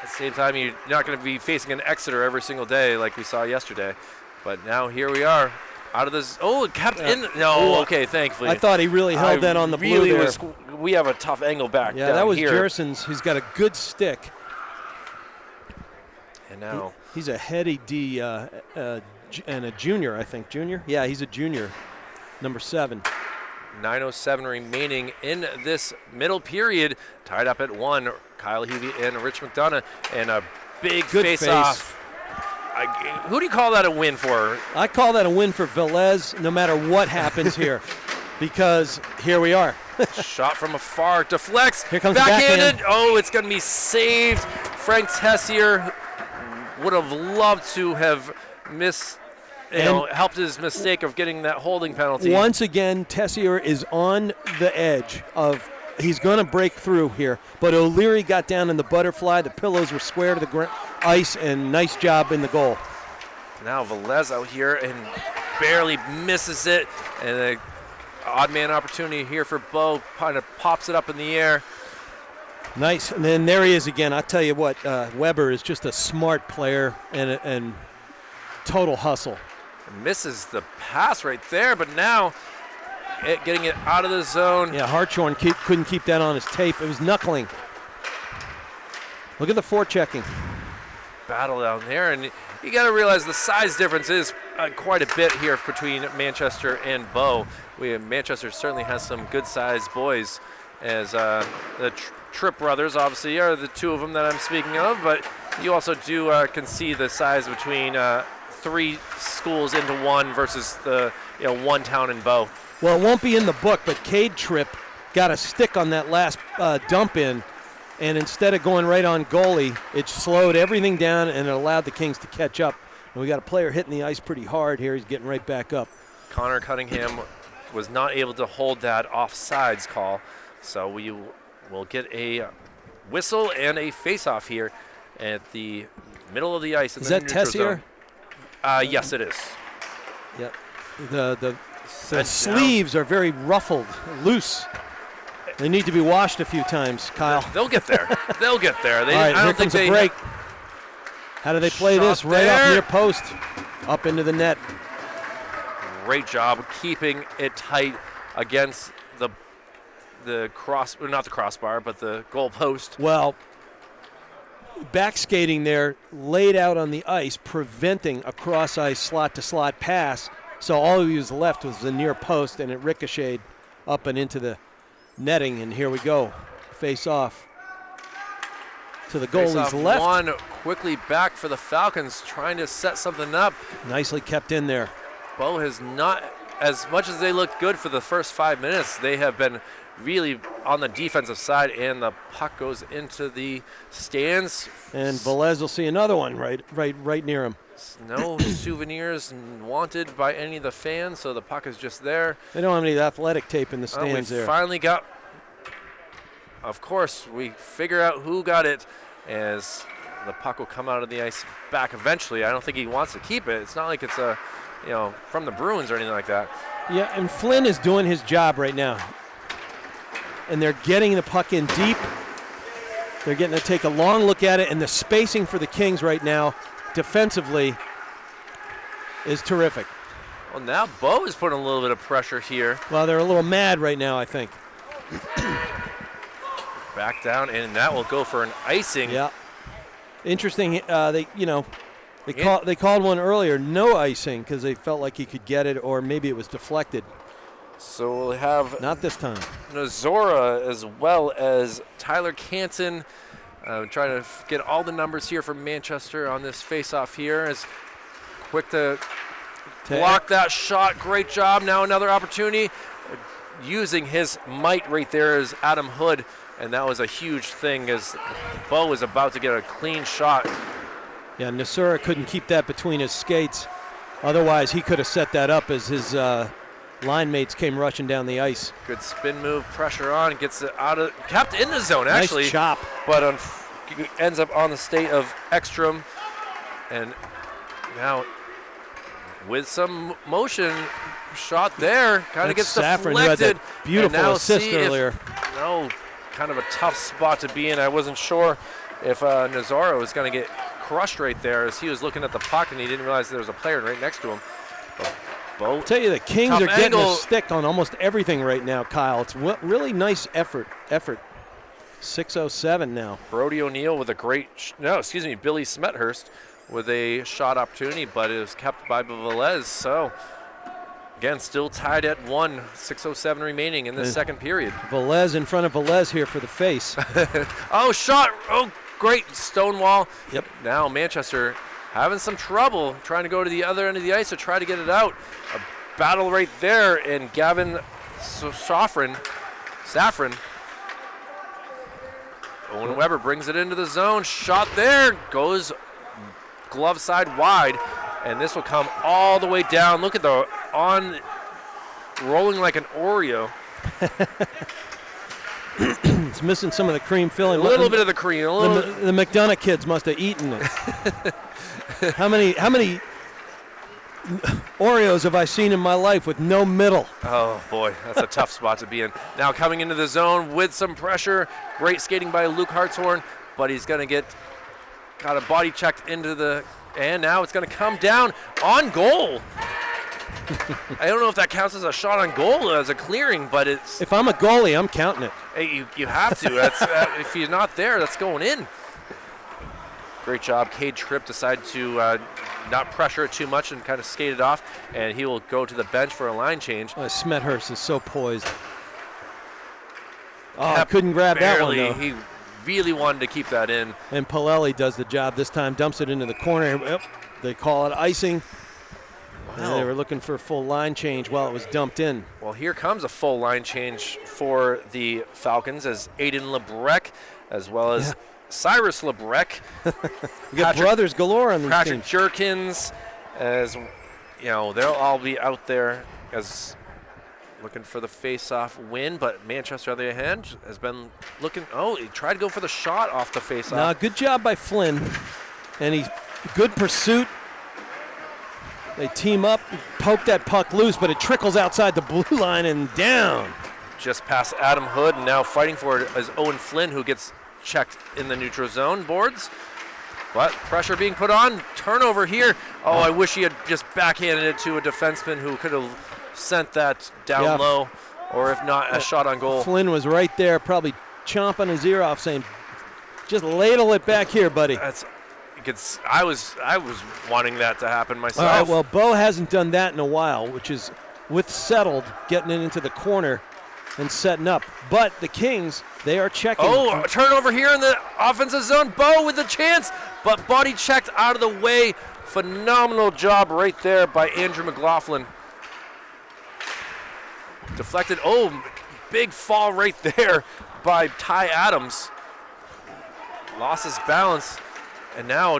at the same time, you're not going to be facing an Exeter every single day like we saw yesterday. But now here we are. Out of this, it kept in. No, okay, thankfully. I thought he really held that on the blue there. We have a tough angle back. Yeah, down that was here. Jerson's. He's got a good stick. And now he's a heady D and a junior, I think. Junior? Yeah, he's a junior. Number 7. 9:07 remaining in this middle period. Tied up at 1. Kyle Heavey and Rich McDonough, and a big face-off. Who do you call that a win for? I call that a win for Velez, no matter what happens here, because here we are. Shot from afar, deflects, here comes backhanded. Oh, it's going to be saved. Frank Tessier would have loved to have helped his mistake of getting that holding penalty. Once again, Tessier is on the edge of. He's going to break through here, but O'Leary got down in the butterfly. The pillows were square to the ice, and nice job in the goal. Now Velez out here and barely misses it, and an odd man opportunity here for Bo. Kind of pops it up in the air. Nice, and then there he is again. I tell you what, Weber is just a smart player and total hustle. Misses the pass right there, but now getting it out of the zone. Yeah, Hartshorn couldn't keep that on his tape. It was knuckling. Look at the forechecking. Battle down there, and you got to realize the size difference is quite a bit here between Manchester and Bo. Manchester certainly has some good-sized boys, as the Tripp brothers obviously are the two of them that I'm speaking of, but you also can see the size between 3 schools into one versus the one town in Bo. Well, it won't be in the book, but Cade Tripp got a stick on that last dump in, and instead of going right on goalie, it slowed everything down and it allowed the Kings to catch up. And we got a player hitting the ice pretty hard here. He's getting right back up. Connor Cunningham was not able to hold that offsides call, so we will get a whistle and a face-off here at the middle of the ice. Is that Tessier? Yes, it is. Yep. The sleeves are very ruffled, loose. They need to be washed a few times, Kyle. They'll get there. They'll get there. All right, here comes a break. How do they play this? Right up near post, up into the net. Great job keeping it tight against the cross, or not the crossbar, but the goal post. Well, back skating there, laid out on the ice, preventing a cross-ice slot-to-slot pass. So all he was left was the near post, and it ricocheted up and into the netting, and here we go. Face off to the goalie's left. One quickly back for the Falcons, trying to set something up. Nicely kept in there. Bo has not as much as they looked good for the first 5 minutes, they have been really on the defensive side, and the puck goes into the stands. And Velez will see another one right near him. No souvenirs wanted by any of the fans, so the puck is just there. They don't have any athletic tape in the stands we there. Finally got, of course, we figure out who got it as the puck will come out of the ice back eventually. I don't think he wants to keep it. It's not like it's from the Bruins or anything like that. Yeah, and Flynn is doing his job right now. And they're getting the puck in deep. They're getting to take a long look at it, and the spacing for the Kings right now defensively is terrific. Well, now Bo is putting a little bit of pressure here. Well, they're a little mad right now, I think. Back down, and that will go for an icing. Yeah. Interesting. They called one earlier, no icing, because they felt like he could get it, or maybe it was deflected. So we'll have not this time. Nazora as well as Tyler Canton trying to get all the numbers here from Manchester on this face-off here. Is quick to block that shot. Great job. Now another opportunity. Using his might right there is Adam Hood, and that was a huge thing as Bo was about to get a clean shot. Yeah, Nasura couldn't keep that between his skates. Otherwise, he could have set that up as his line mates came rushing down the ice. Good spin move, pressure on, gets it out of, kept in the zone actually. Nice chop. But ends up on the state of Ekstrom. And now with some motion, shot there, kind of gets Safran, deflected. who had that beautiful assist earlier. Kind of a tough spot to be in. I wasn't sure if Nazaro was going to get crushed right there as he was looking at the puck and he didn't realize there was a player right next to him. I'll tell you, the Kings are getting a stick on almost everything right now, Kyle. It's really nice effort. 6:07 now. Brody O'Neill with a great, Billy Smethurst with a shot opportunity, but it was kept by Velez. So, again, still tied at 1, 6:07 remaining in the second period. Velez in front of Velez here for the face. Shot. Oh, great Stonewall. Yep. Now Manchester having some trouble trying to go to the other end of the ice to try to get it out. A battle right there, and Gavin Safran. Owen Weber brings it into the zone. Shot there. Goes glove side wide. And this will come all the way down. Look at rolling like an Oreo. It's missing some of the cream filling. A little bit of the cream. The McDonough kids must have eaten it. How many Oreos have I seen in my life with no middle? Oh, boy, that's a tough spot to be in. Now coming into the zone with some pressure. Great skating by Luke Hartshorn, but he's going to get kind of body checked and now it's going to come down on goal. I don't know if that counts as a shot on goal as a clearing, but it's... If I'm a goalie, I'm counting it. Hey, you have to. That's if he's not there, that's going in. Great job. Cade Tripp decided to not pressure it too much and kind of skate it off, and he will go to the bench for a line change. Smethurst is so poised. I couldn't grab that one, though. He really wanted to keep that in. And Palelli does the job this time, dumps it into the corner. Yep, they call it icing. Wow. They were looking for a full line change while it was dumped in. Well, here comes a full line change for the Falcons as Aiden Lebrec, as well as Cyrus Lebrec. You got brothers galore on these Patrick teams. Jerkins, as they'll all be out there as looking for the face-off win, but Manchester, on the other hand, has been looking. Oh, he tried to go for the shot off the face-off. Now, good job by Flynn, and good pursuit. They team up, poke that puck loose, but it trickles outside the blue line and down. Just past Adam Hood, and now fighting for it is Owen Flynn, who gets checked in the neutral zone boards. But pressure being put on, turnover here. Oh, I wish he had just backhanded it to a defenseman who could have sent that down low, or if not, a shot on goal. Flynn was right there, probably chomping his ear off, saying, just ladle it back here, buddy. I was wanting that to happen myself. All right, well, Bo hasn't done that in a while, which is with settled, getting it into the corner and setting up. But the Kings, they are checking. Oh, a turnover here in the offensive zone. Bo with the chance, but body checked out of the way. Phenomenal job right there by Andrew McLaughlin. deflected. Oh, big fall right there by Ty Adams. Lost his balance, and now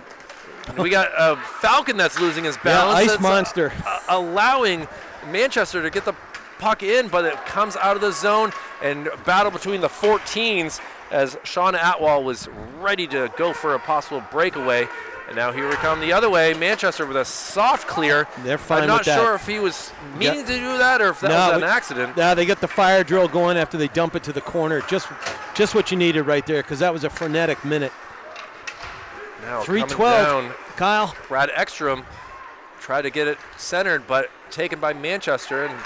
we got a Falcon that's losing his balance. Yeah, ice that's monster. Allowing Manchester to get the puck in, but it comes out of the zone, and battle between the 14s as Sean Atwell was ready to go for a possible breakaway. And now here we come the other way. Manchester with a soft clear. They're fine I'm not with that. sure if he was meaning to do that or if that was an accident. Now they get the fire drill going after they dump it to the corner. Just what you needed right there, because that was a frenetic minute. Now 3:12. Kyle. Brad Ekstrom tried to get it centered, but taken by Manchester. And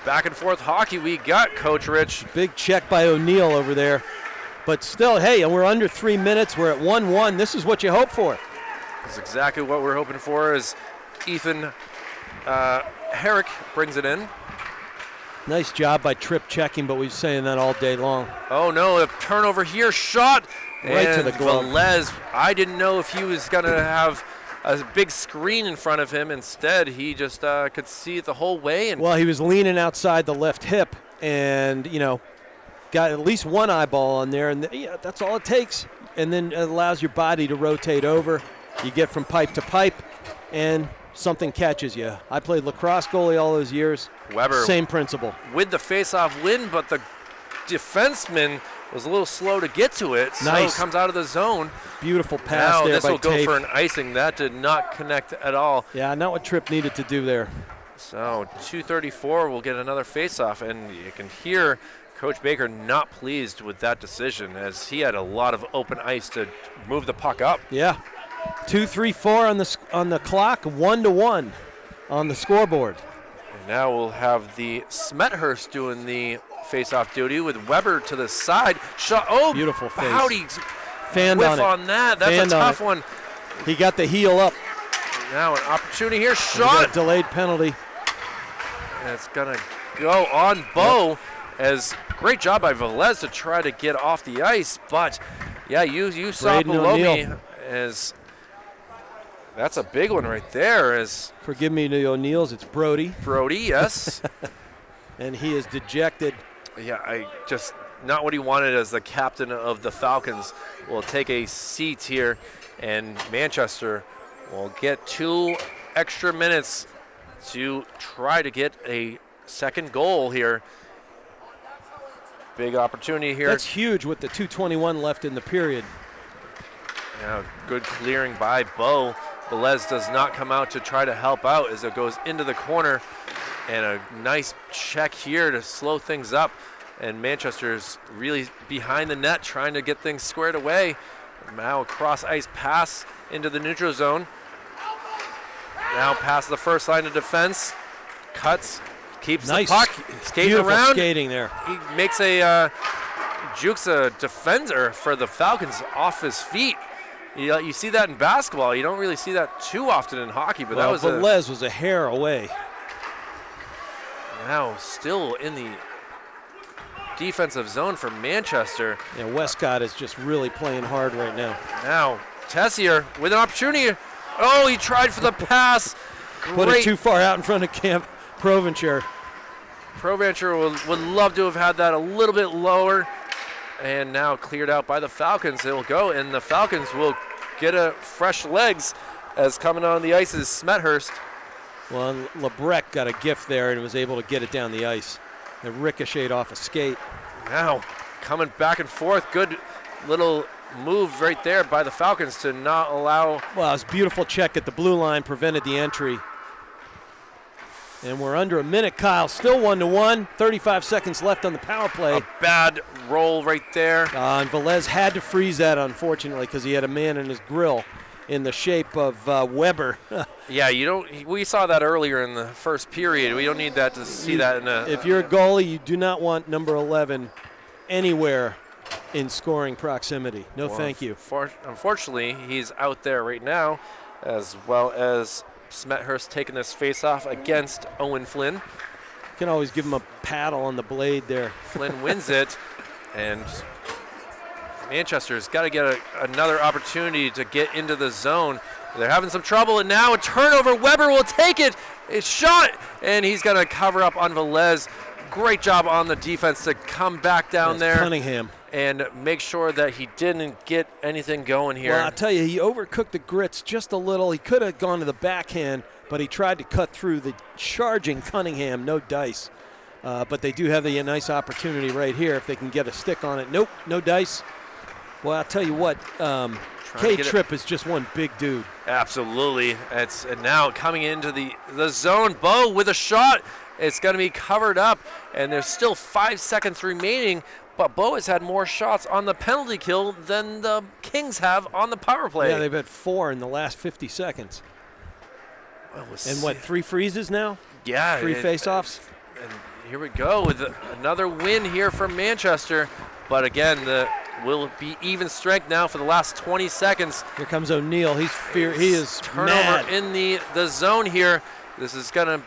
back and forth hockey we got, Coach Rich. Big check by O'Neill over there. But still, hey, we're under 3 minutes. We're at 1-1. This is what you hope for. That's exactly what we're hoping for as Ethan Herrick brings it in. Nice job by Tripp checking, but we've been saying that all day long. Oh, no, a turnover here, shot. Right and to the glove. Velez, I didn't know if he was going to have a big screen in front of him. Instead, he just could see it the whole way. And well, he was leaning outside the left hip and, got at least one eyeball on there, and that's all it takes. And then it allows your body to rotate over. You get from pipe to pipe, and something catches you. I played lacrosse goalie all those years. Weber same principle. With the face-off win, but the defenseman was a little slow to get to it. Nice. So it comes out of the zone. Beautiful pass now there this by will go Tafe. for an icing. That did not connect at all. Yeah, not what Tripp needed to do there. So 2:34 will get another face-off, and you can hear Coach Baker not pleased with that decision as he had a lot of open ice to move the puck up. Yeah. 2:34 on the clock, 1-1 on the scoreboard. And now we'll have the Smethurst doing the face-off duty with Weber to the side. Shot. Oh, beautiful face. Howdy. Fanned whiff on it. on that. That's Fanned a tough one. He got the heel up. Now an opportunity here. We Shot. got a delayed penalty. And it's going to go on Bo. As great job by Velez to try to get off the ice. But, yeah, you saw Braden below O'Neill. me as that's a big one right there. As Forgive me, the O'Neills. It's Brody. Brody, yes. And he is dejected. Yeah, I just not what he wanted as the captain of the Falcons. Will take a seat here, and Manchester will get 2 extra minutes to try to get a second goal here. Big opportunity here. That's huge with the 2:21 left in the period. Yeah, good clearing by Bo. Velez does not come out to try to help out as it goes into the corner. And a nice check here to slow things up. And Manchester's really behind the net trying to get things squared away. Now a cross ice pass into the neutral zone. Now past the first line of defense. Cuts, keeps Nice. the puck, skating Beautiful around. skating there. He makes a jukes a defender for the Falcons off his feet. You see that in basketball. You don't really see that too often in hockey, but Well, that was Velez was a hair away. now still in the defensive zone for Manchester. Yeah, Westcott is just really playing hard right now. Now Tessier with an opportunity. Oh, he tried for the pass. Put it Great. too far out in front of Camp Provencher. Provencher would love to have had that a little bit lower. And now cleared out by the Falcons. It will go, and the Falcons will get a fresh legs as coming on the ice is Smethurst. Well, LeBrec got a gift there and was able to get it down the ice. It ricocheted off a skate. Now coming back and forth. Good little move right there by the Falcons to not allow. Well, it was a beautiful check at the blue line, prevented the entry. And we're under a minute, Kyle. Still 1-1. 35 seconds left on the power play. A bad roll right there. And Velez had to freeze that, unfortunately, because he had a man in his grill in the shape of Weber. Yeah, you don't. We saw that earlier in the first period. We don't need that to see that in a. If you're a goalie, you do not want number 11 anywhere in scoring proximity. No, Well, thank you. Unfortunately, he's out there right now, as well as Smethurst taking this face-off against Owen Flynn. Can always give him a paddle on the blade there. Flynn wins it, and Manchester's got to get another opportunity to get into the zone. They're having some trouble, and now a turnover. Weber will take it. It's shot, and he's going to cover up on Velez. great job on the defense to come back down there. Cunningham. And make sure that he didn't get anything going here. Well, I'll tell you, he overcooked the grits just a little. He could have gone to the backhand, but he tried to cut through the charging Cunningham. No dice. But they do have a nice opportunity right here if they can get a stick on it. Nope, no dice. Well, I'll tell you what, K-Trip is just one big dude. Absolutely. And now coming into the zone. Bo with a shot. It's going to be covered up, and there's still 5 seconds remaining. But Bo has had more shots on the penalty kill than the Kings have on the power play. Yeah, they've had 4 in the last 50 seconds. Well, and what, 3 freezes now? Yeah. 3 face-offs? And here we go with another win here from Manchester. But again, will be even strength now for the last 20 seconds. Here comes O'Neal. He is turnover mad. in the zone here. This is going to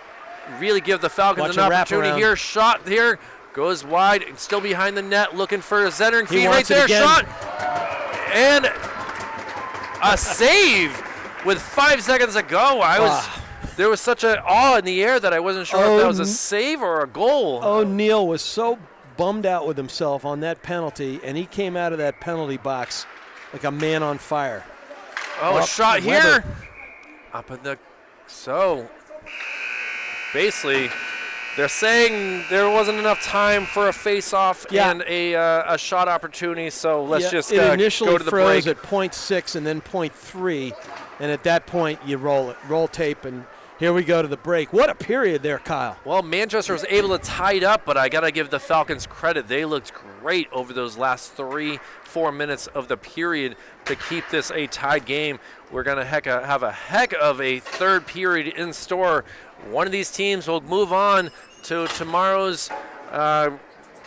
really give the Falcons Watch an opportunity here. Shot here. Goes wide, and still behind the net, looking for a Zenner Key right there. Shot, and a save with 5 seconds to go. There was such an awe in the air that I wasn't sure if that was a save or a goal. O'Neal was so bummed out with himself on that penalty, and he came out of that penalty box like a man on fire. Oh, a shot here. Up in the basically. They're saying there wasn't enough time for a face-off and a shot opportunity, so let's just it initially go to the froze break. at 0.6 and then 0.3, and at that point you roll it, roll tape, and here we go to the break. What a period there, Kyle. Well, Manchester was able to tie it up, but I got to give the Falcons credit. They looked great over those last 3-4 minutes of the period to keep this a tied game. We're going to have a heck of a third period in store. One of these teams will move on to tomorrow's,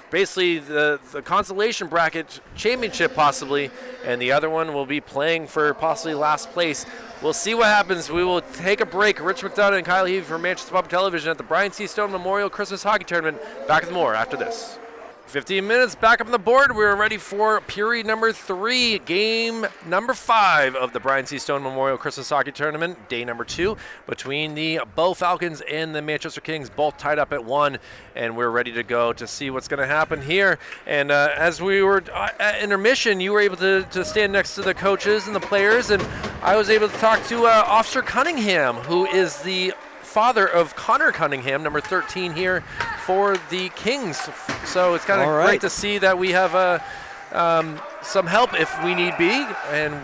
basically the consolation bracket championship possibly, and the other one will be playing for possibly last place. We'll see what happens. We will take a break. Rich McDonough and Kyle Heavey from Manchester Public Television at the Brian C. Stone Memorial Christmas Hockey Tournament. Back with more after this. 15 minutes back up on the board. We're ready for period number 3, game number 5 of the Brian C. Stone Memorial Christmas Hockey Tournament, day number 2, between the Bo Falcons and the Manchester Kings, both tied up at 1, and we're ready to go to see what's going to happen here. And as we were at intermission, you were able to stand next to the coaches and the players, and I was able to talk to Officer Cunningham, who is the father of Connor Cunningham, number 13 here for the Kings. So it's kind of great to see that we have some help if we need be, and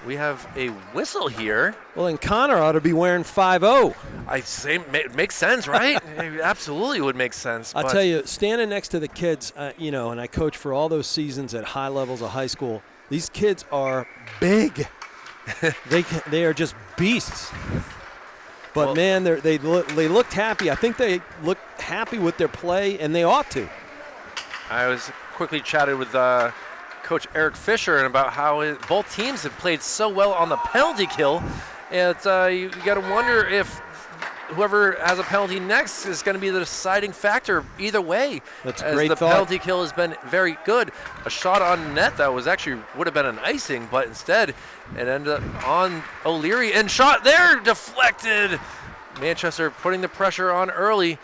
we have a whistle here. Well, and Connor ought to be wearing 5-0. I say it makes sense, right? It absolutely would make sense. I'll tell you, standing next to the kids, and I coach for all those seasons at high levels of high school, these kids are big. They are just beasts. But, man, they looked happy. I think they looked happy with their play, and they ought to. I was quickly chatted with Coach Eric Fisher and about how both teams have played so well on the penalty kill. And you got to wonder if whoever has a penalty next is going to be the deciding factor either way. That's a great thought. The penalty kill has been very good. A shot on net that would have been an icing, but instead it ended up on O'Leary, and shot there deflected. Manchester putting the pressure on early.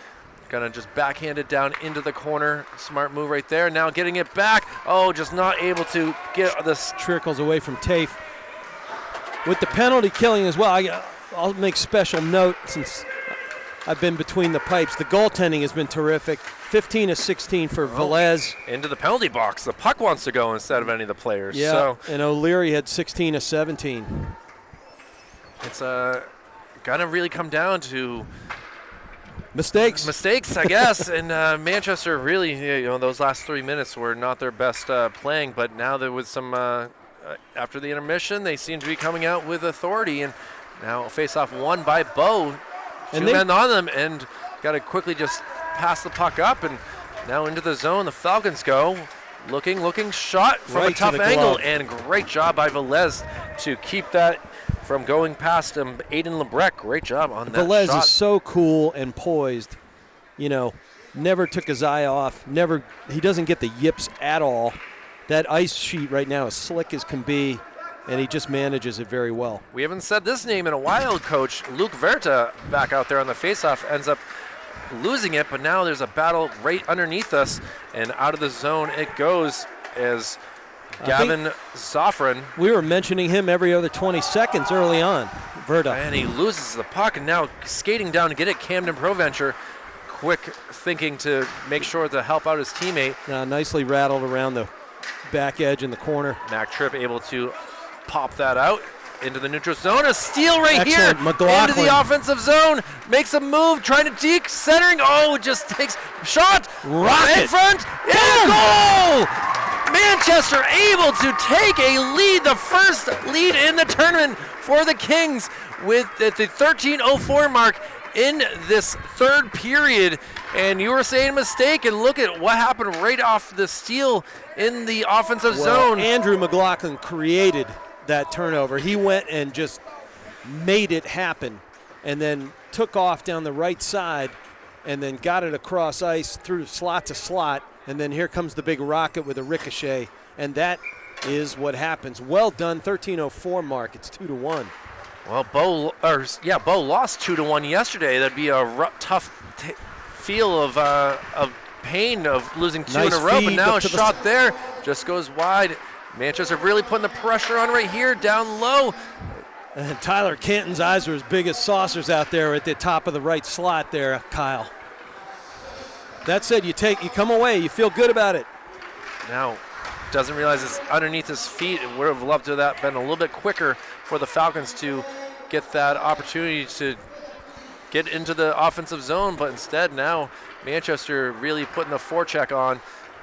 Gonna just backhand it down into the corner. Smart move right there. Now getting it back. Oh, just not able to get this. Trickles away from Tafe. With the penalty killing as well, I'll make special note since I've been between the pipes. The goaltending has been terrific. 15 of 16 for Velez. Into the penalty box. The puck wants to go instead of any of the players. Yeah, so and O'Leary had 16 of 17. It's gonna really come down to mistakes, I guess. And Manchester really, those last 3 minutes were not their best playing. But now there was some after the intermission, they seem to be coming out with authority. And now a face-off won by Bo. Two men on them, and got to quickly just pass the puck up, and now into the zone. The Falcons go. Looking shot from a tough angle, and great job by Velez to keep that from going past him. Aiden Lebrecq, great job on that Velez shot. is so cool and poised. Never took his eye off. He doesn't get the yips at all. That ice sheet right now is slick as can be, and he just manages it very well. We haven't said this name in a while, Coach. Luke Verta back out there on the faceoff ends up losing it, but now there's a battle right underneath us, and out of the zone it goes as Gavin Zofran. We were mentioning him every other 20 seconds early on, Verda. And he loses the puck, and now skating down to get it, Camden Proventure. Quick thinking to make sure to help out his teammate. Nicely rattled around the back edge in the corner. Mac Tripp able to pop that out into the neutral zone. A steal right Excellent. here McLaughlin. into the offensive zone. Makes a move, trying to deke, centering. Oh, just takes shot. Rocket. In front. And goal! Manchester able to take a lead, the first lead in the tournament for the Kings with at the 13:04 mark in this third period. And you were saying a mistake, and look at what happened right off the steal in the offensive zone. Andrew McLaughlin created that turnover. He went and just made it happen and then took off down the right side and then got it across ice through slot to slot. And then here comes the big rocket with a ricochet. And that is what happens. Well done, 13:04 mark. It's 2-1. Well, Bo lost 2-1 yesterday. That'd be a tough feel of pain of losing two in a row. But now a shot there just goes wide. Manchester really putting the pressure on right here, down low. And Tyler Canton's eyes are as big as saucers out there at the top of the right slot there, Kyle. That said, you come away, you feel good about it. Now, doesn't realize it's underneath his feet, and would have loved to have been a little bit quicker for the Falcons to get that opportunity to get into the offensive zone, but instead now Manchester really putting the forecheck on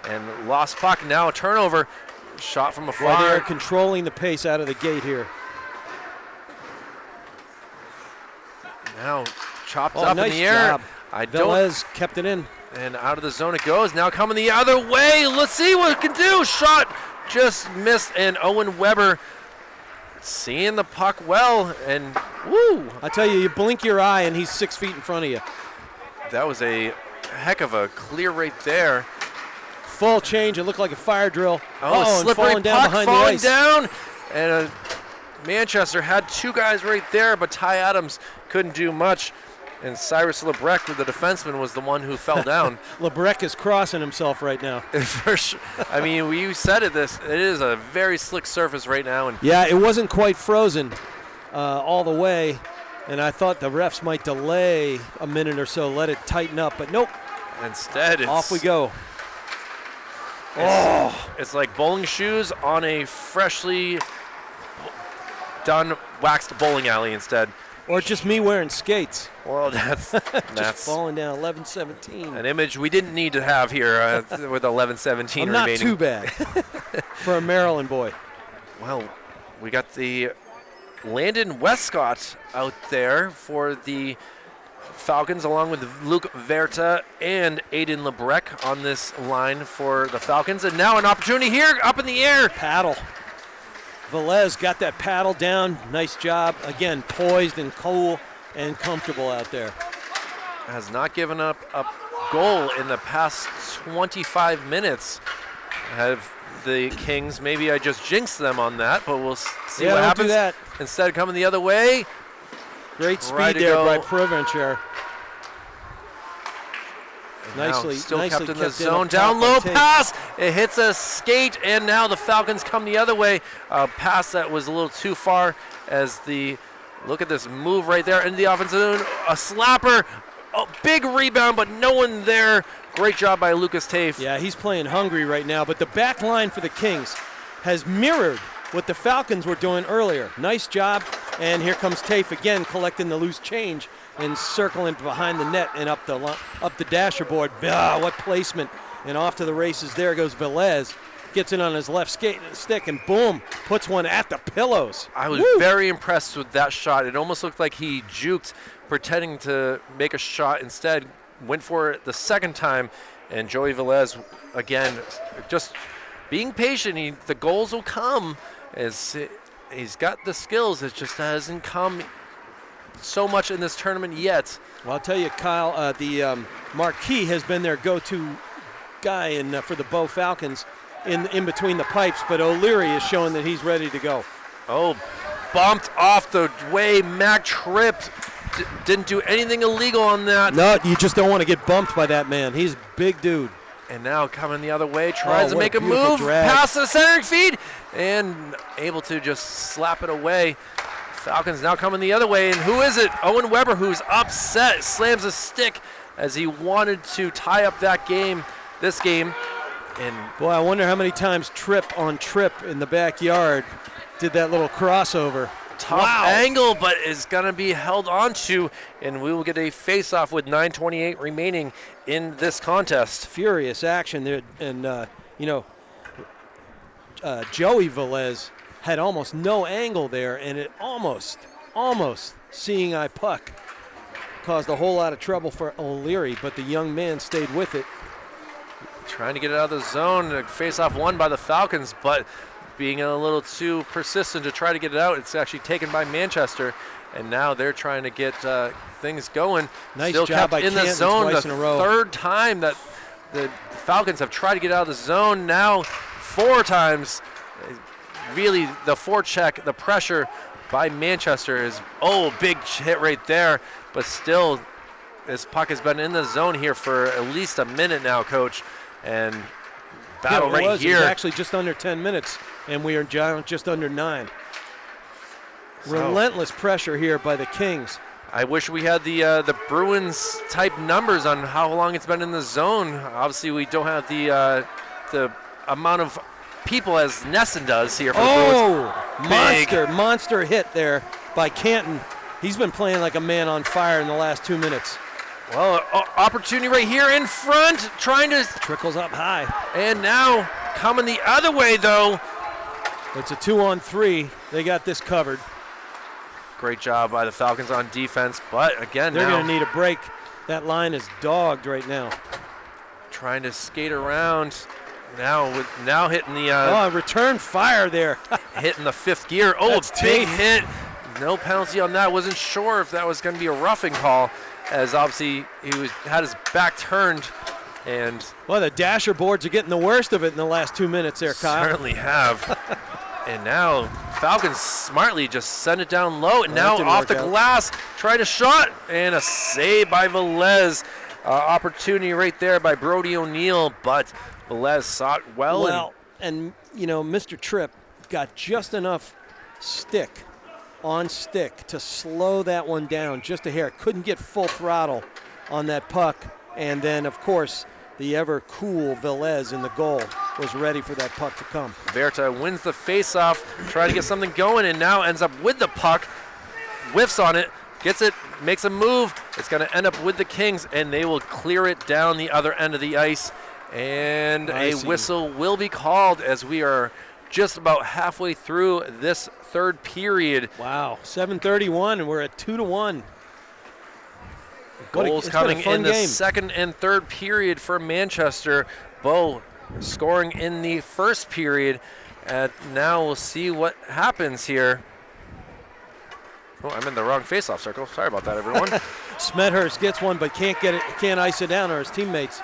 and lost puck. Now a turnover, shot from afar. Well, they're controlling the pace out of the gate here. Now chopped up nice in the air. Job. Velez kept it in. And out of the zone it goes. Now coming the other way. Let's see what it can do. Shot just missed, and Owen Weber seeing the puck well, and woo! I tell you, you blink your eye and he's 6 feet in front of you. That was a heck of a clear right there. Full change. It looked like a fire drill. Oh, slippery falling down puck behind falling the ice. down. And Manchester had two guys right there, but Ty Adams couldn't do much. And Cyrus Lebrec, the defenseman, was the one who fell down. Lebrec is crossing himself right now. For sure. I mean, you said it. It is a very slick surface right now. And yeah, it wasn't quite frozen all the way, and I thought the refs might delay a minute or so, let it tighten up, but nope. Instead, off we go. It's like bowling shoes on a freshly done waxed bowling alley instead. Or just me wearing skates. Well, that's just falling down 11-17. An image we didn't need to have here with 11-17 remaining. Not too bad for a Maryland boy. Well, we got the Landon Westcott out there for the Falcons, along with Luke Verta and Aiden Lebrec on this line for the Falcons. And now an opportunity here, up in the air. Paddle. Velez got that paddle down. Nice job. Again, poised and cool and comfortable out there. Has not given up a goal in the past 25 minutes. Have the Kings, maybe I just jinxed them on that, but we'll see what happens. Do that. Instead, coming the other way. Great speed there by Provencher. Nicely, still nicely kept in the zone. Down low pass. It hits a skate, and now the Falcons come the other way. A pass that was a little too far as the, look at this move right there into the offensive zone. A slapper, a big rebound, but no one there. Great job by Lucas Tafe. Yeah, he's playing hungry right now, but the back line for the Kings has mirrored what the Falcons were doing earlier. Nice job, and here comes Tafe again collecting the loose change and circling behind the net and up the dasher board. What placement. And off to the races. There goes Velez. Gets it on his left stick and boom, puts one at the pillows. I was very impressed with that shot. It almost looked like he juked, pretending to make a shot. Instead, went for it the second time. And Joey Velez, again, just being patient. The goals will come. As he's got the skills. It just hasn't come so much in this tournament yet. Well, I'll tell you, Kyle, the Marquis has been their go-to guy for the Bow Falcons in between the pipes, but O'Leary is showing that he's ready to go. Oh, bumped off the way. Mac Tripp didn't do anything illegal on that. No, you just don't want to get bumped by that man. He's a big dude. And now coming the other way, tries to make a beautiful move, drag. pass to the centering feed, and able to just slap it away. Falcons now coming the other way, and who is it? Owen Weber, who's upset, slams a stick as he wanted to tie up this game. And boy, I wonder how many times trip on trip in the backyard did that little crossover. Tough angle, but is going to be held onto, and we will get a face-off with 9:28 remaining in this contest. Furious action there, and Joey Velez had almost no angle there, and it almost seeing eye puck caused a whole lot of trouble for O'Leary, but the young man stayed with it. Trying to get it out of the zone, a face-off won by the Falcons, but being a little too persistent to try to get it out. It's actually taken by Manchester, and now they're trying to get things going. Nice Still job kept by in the Canton zone twice the in a row. third time that the Falcons have tried to get out of the zone. Now 4 times. Really, the forecheck, the pressure by Manchester is, big hit right there. But still, this puck has been in the zone here for at least a minute now, Coach. And battle It was here. actually just under 10 minutes, and we are just under 9. So, relentless pressure here by the Kings. I wish we had the Bruins type numbers on how long it's been in the zone. Obviously, we don't have the amount of people as Nesson does here for the Bruins. Monster hit there by Canton. He's been playing like a man on fire in the last 2 minutes. Well, opportunity right here in front, trying to trickles up high. And now coming the other way, though. It's a 2-on-3. They got this covered. Great job by the Falcons on defense, but again, they're going to need a break. That line is dogged right now. Trying to skate around. Now hitting the return fire there. Hitting the 5th gear. That's big tough. hit. No penalty on that. Wasn't sure if that was going to be a roughing call, as obviously he had his back turned. And well, the dasher boards are getting the worst of it in the last 2 minutes there, Kyle. Certainly have. And now Falcons smartly just send it down low. And now off the glass, try to shot, and a save by Velez. Opportunity right there by Brody O'Neill, but Velez saw it well. And Mr. Tripp got just enough stick to slow that one down just a hair. Couldn't get full throttle on that puck. And then, of course, the ever-cool Velez in the goal was ready for that puck to come. Verta wins the face-off, trying to get something going, and now ends up with the puck, whiffs on it, gets it, makes a move. It's going to end up with the Kings, and they will clear it down the other end of the ice. And a whistle will be called as we are just about halfway through this third period. Wow, 7:31, and we're at 2-1. Goals coming in the second and third period for Manchester. Bo scoring in the first period. Now we'll see what happens here. Oh, I'm in the wrong face-off circle. Sorry about that, everyone. Smethurst gets one, but can't ice it down, or his teammates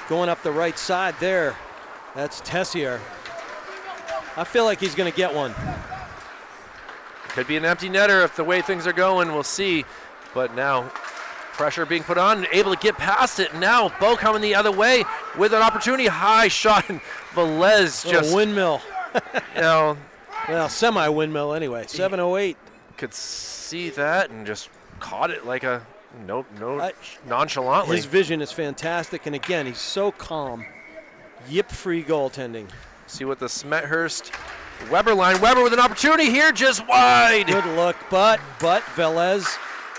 going up the right side there. That's Tessier. I feel like he's going to get one. Could be an empty netter if the way things are going. We'll see. But now pressure being put on, able to get past it. Now Bo coming the other way with an opportunity. High shot. Velez just a windmill. Well, semi-windmill anyway. 7:08. Could see that and just caught it like a nonchalantly. His vision is fantastic, and again, he's so calm. Yip-free goaltending. See what the Smethurst Weber line. Weber with an opportunity here, just wide. Good look, but Velez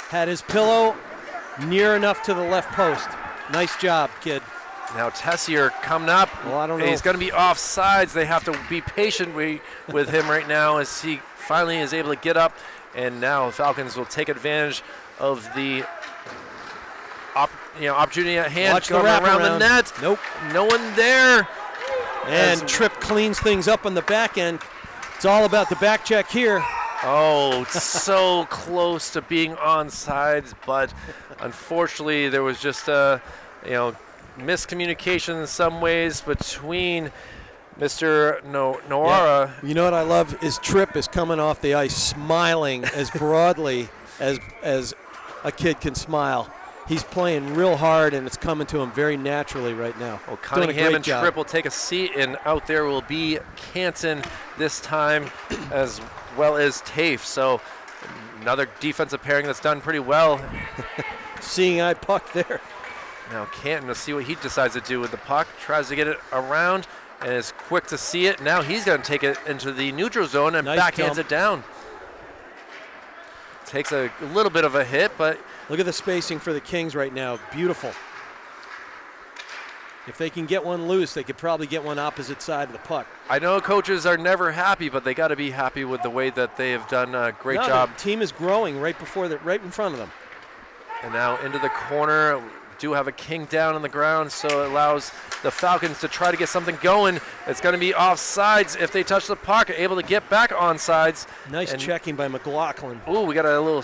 had his pillow near enough to the left post. Nice job, kid. Now Tessier coming up. Well, I don't know. He's going to be off sides. They have to be patient with him right now as he finally is able to get up. And now the Falcons will take advantage of the opportunity at hand. Watch the wrap around the net. Nope. No one there. And Tripp cleans things up on the back end. It's all about the back check here. Oh, so close to being onside, but unfortunately there was just miscommunication in some ways between Mr. Noara. Yeah. You know what I love is Tripp is coming off the ice smiling as broadly as a kid can smile. He's playing real hard, and it's coming to him very naturally right now. Well, Cunningham and Tripp will take a seat, and out there will be Canton this time, as well as Tafe. So another defensive pairing that's done pretty well. Seeing eye puck there. Now Canton, let's see what he decides to do with the puck. Tries to get it around and is quick to see it. Now he's going to take it into the neutral zone and nice backhands dump. it down. Takes a little bit of a hit, but look at the spacing for the Kings right now. Beautiful. If they can get one loose, they could probably get one opposite side of the puck. I know coaches are never happy, but they got to be happy with the way that they have done a great job. The team is growing right in front of them. And now into the corner. Do have a King down on the ground, so it allows the Falcons to try to get something going. It's going to be offsides if they touch the puck, able to get back onsides. Nice checking by McLaughlin. Ooh, we got a little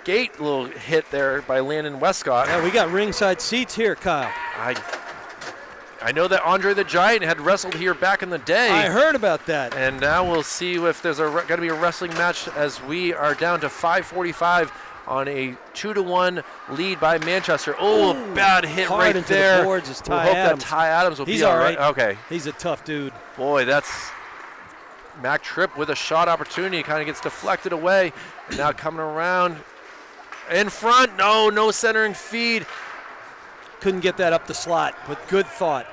little hit there by Landon Westcott. Yeah, we got ringside seats here, Kyle. I know that Andre the Giant had wrestled here back in the day. I heard about that. And now we'll see if there's going to be a wrestling match as we are down to 5:45 on a 2-1 lead by Manchester. Oh, ooh, bad hit hard right into there. The boards is we'll Ty hope Adams. that Ty Adams will He's be all right. Okay. He's a tough dude. Boy, that's Mac Tripp with a shot opportunity. Kind of gets deflected away. Now coming around in front. No centering feed. Couldn't get that up the slot, but good thought.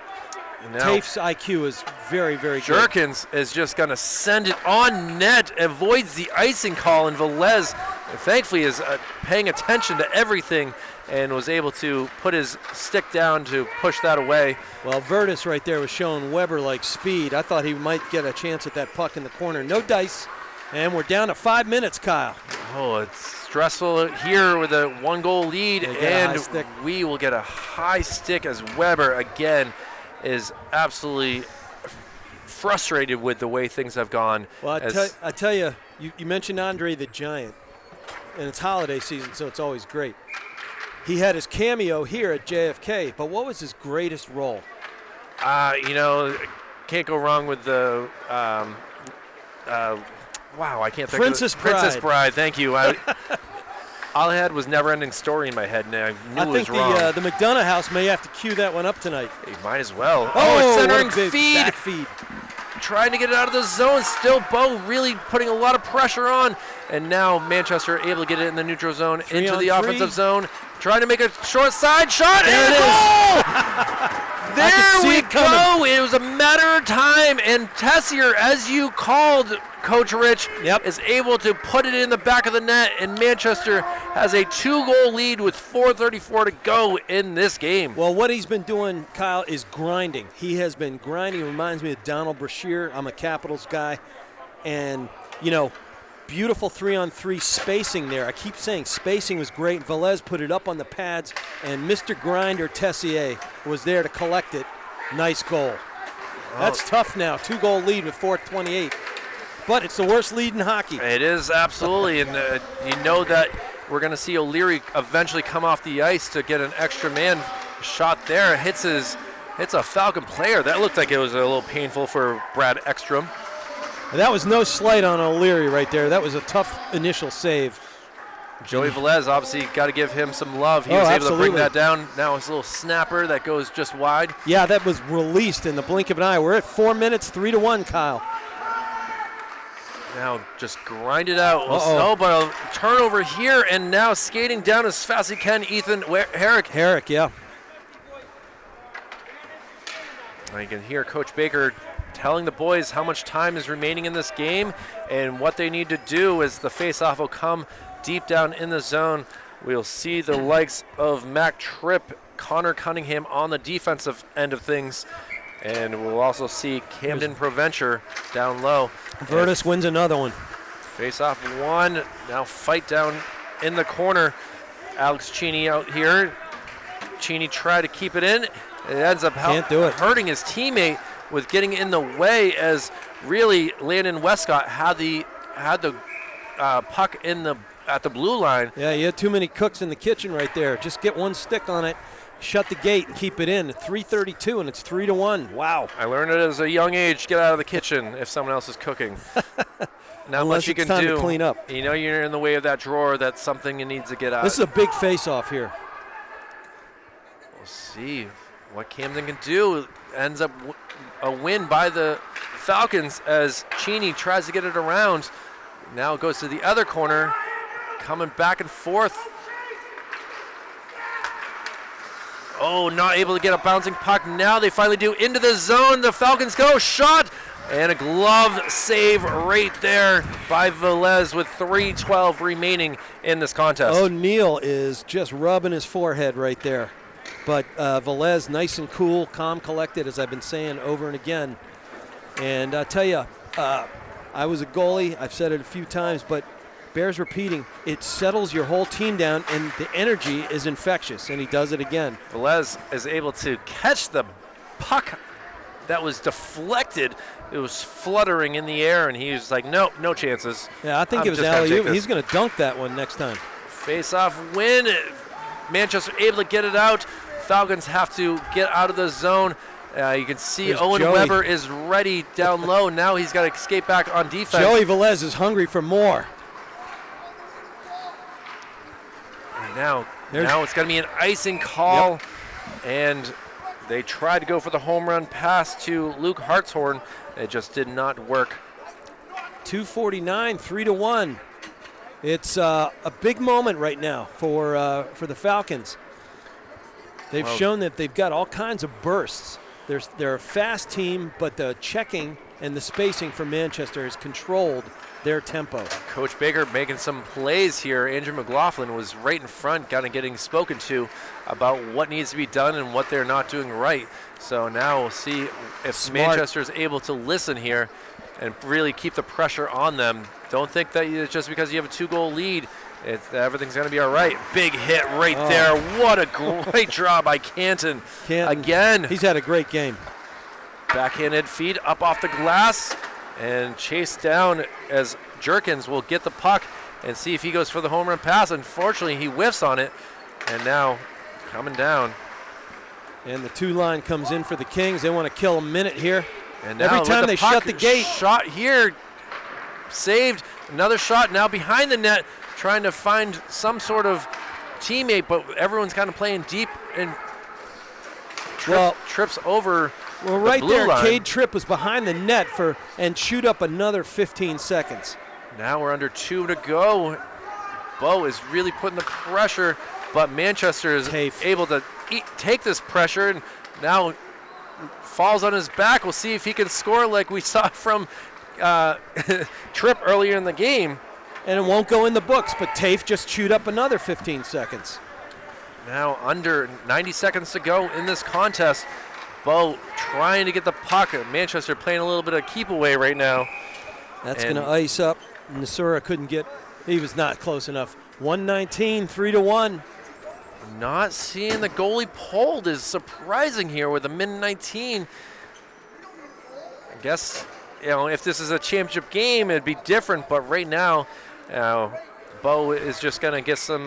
Tafe's IQ is very, very good. Jerkins is just going to send it on net, avoids the icing call, and Velez thankfully is paying attention to everything and was able to put his stick down to push that away. Well, Virtus right there was showing Weber-like speed. I thought he might get a chance at that puck in the corner. No dice, and we're down to 5 minutes, Kyle. Oh, it's stressful here with a 1-goal lead, and we will get a high stick as Weber again is absolutely frustrated with the way things have gone. Well, I tell you, you mentioned Andre the Giant, and it's holiday season, so it's always great. He had his cameo here at JFK, but what was his greatest role? Can't go wrong with the, wow, I can't think Princess of it. Bride. Princess Bride, thank you. All I had was Never-Ending Story in my head, and I knew it was wrong. I think the McDonough house may have to cue that one up tonight. You might as well. Oh, centering feed. Trying to get it out of the zone. Still Bo really putting a lot of pressure on. And now Manchester able to get it in the neutral zone into the offensive zone. Trying to make a short side shot. There and it goal! There we go. It was a matter of time. And Tessier, as you called, Coach Rich, is able to put it in the back of the net. And Manchester has a 2-goal lead with 4:34 to go in this game. Well, what he's been doing, Kyle, is grinding. He has been grinding. It reminds me of Donald Brashear. I'm a Capitals guy. And, beautiful 3-on-3 spacing there. I keep saying spacing was great. Velez put it up on the pads, and Mr. Grinder Tessier was there to collect it. Nice goal. That's tough now. 2-goal lead with 4:28. But it's the worst lead in hockey. It is, absolutely. And you know that we're going to see O'Leary eventually come off the ice to get an extra man shot there. Hits a Falcon player. That looked like it was a little painful for Brad Ekstrom. That was no slight on O'Leary right there. That was a tough initial save. Joey Velez, obviously, got to give him some love. He was able to bring that down. Now it's a little snapper that goes just wide. Yeah, that was released in the blink of an eye. We're at 4 minutes, 3-1, Kyle. Now just grind it out. But a turnover here, and now skating down as fast as he can, Ethan Herrick. Herrick, yeah. Now you can hear Coach Baker telling the boys how much time is remaining in this game and what they need to do as the faceoff will come deep down in the zone. We'll see the likes of Mac Tripp, Connor Cunningham on the defensive end of things, and we'll also see Camden Provencher down low. Virtus wins another one. Faceoff one, now fight down in the corner. Alex Cheney out here. Cheney tried to keep it in. It ends up hurting his teammate with getting in the way, as really Landon Westcott had the puck at the blue line. Yeah, you had too many cooks in the kitchen right there. Just get one stick on it. shut the gate and keep it in. 3:32, and it's 3-1. Wow. I learned it as a young age. Get out of the kitchen if someone else is cooking. Not much you can time do. To clean up. You know you're in the way of that drawer. That's something you need to get out. This is a big face-off here. We'll see what Camden can do. Ends up a win by the Falcons as Cheney tries to get it around. Now it goes to the other corner, coming back and forth. Oh, not able to get a bouncing puck. Now they finally do. Into the zone. The Falcons go. Shot. And a glove save right there by Velez with 3:12 remaining in this contest. O'Neal is just rubbing his forehead right there. But Velez, nice and cool, calm, collected, as I've been saying over and again. And I tell you, I was a goalie. I've said it a few times, but bears repeating. It settles your whole team down, and the energy is infectious, and he does it again. Velez is able to catch the puck that was deflected. It was fluttering in the air, and he was like, nope, no chances. Yeah, I think it was alley-oop. He's going to dunk that one next time. Face-off win. Manchester able to get it out. Falcons have to get out of the zone. You can see There's Owen Joey. Weber is ready down low. Now he's got to escape back on defense. Joey Velez is hungry for more. And now it's going to be an icing call. Yep. And they tried to go for the home run pass to Luke Hartshorn. It just did not work. 2:49, 3-1. It's a big moment right now for the Falcons. They've shown that they've got all kinds of bursts. They're a fast team, but the checking and the spacing for Manchester has controlled their tempo. Coach Baker making some plays here. Andrew McLaughlin was right in front, kind of getting spoken to about what needs to be done and what they're not doing right. So now we'll see if Manchester is able to listen here and really keep the pressure on them. Don't think that it's just because you have a 2-goal lead, everything's going to be all right. Big hit right there. What a great draw by Canton. Again. He's had a great game. Backhanded feed up off the glass and chased down as Jerkins will get the puck and see if he goes for the home run pass. Unfortunately, he whiffs on it, and now coming down. And the 2-line comes in for the Kings. They want to kill a minute here. And now every time they shut the gate. Shot here, saved. Another shot now behind the net, trying to find some sort of teammate, but everyone's kind of playing deep and trips over. Well, right the there, line. Cade Tripp was behind the net and chewed up another 15 seconds. Now we're under 2 to go. Bo is really putting the pressure, but Manchester is able to take this pressure and now falls on his back. We'll see if he can score like we saw from Tripp earlier in the game. And it won't go in the books, but Tafe just chewed up another 15 seconds. Now under 90 seconds to go in this contest. Bo trying to get the puck. Manchester playing a little bit of keep away right now. That's going to ice up. Nasura couldn't get, he was not close enough. 119, 3-1. Not seeing the goalie pulled is surprising here with a min 19. I guess, if this is a championship game, it'd be different, but right now, Bo is just going to get some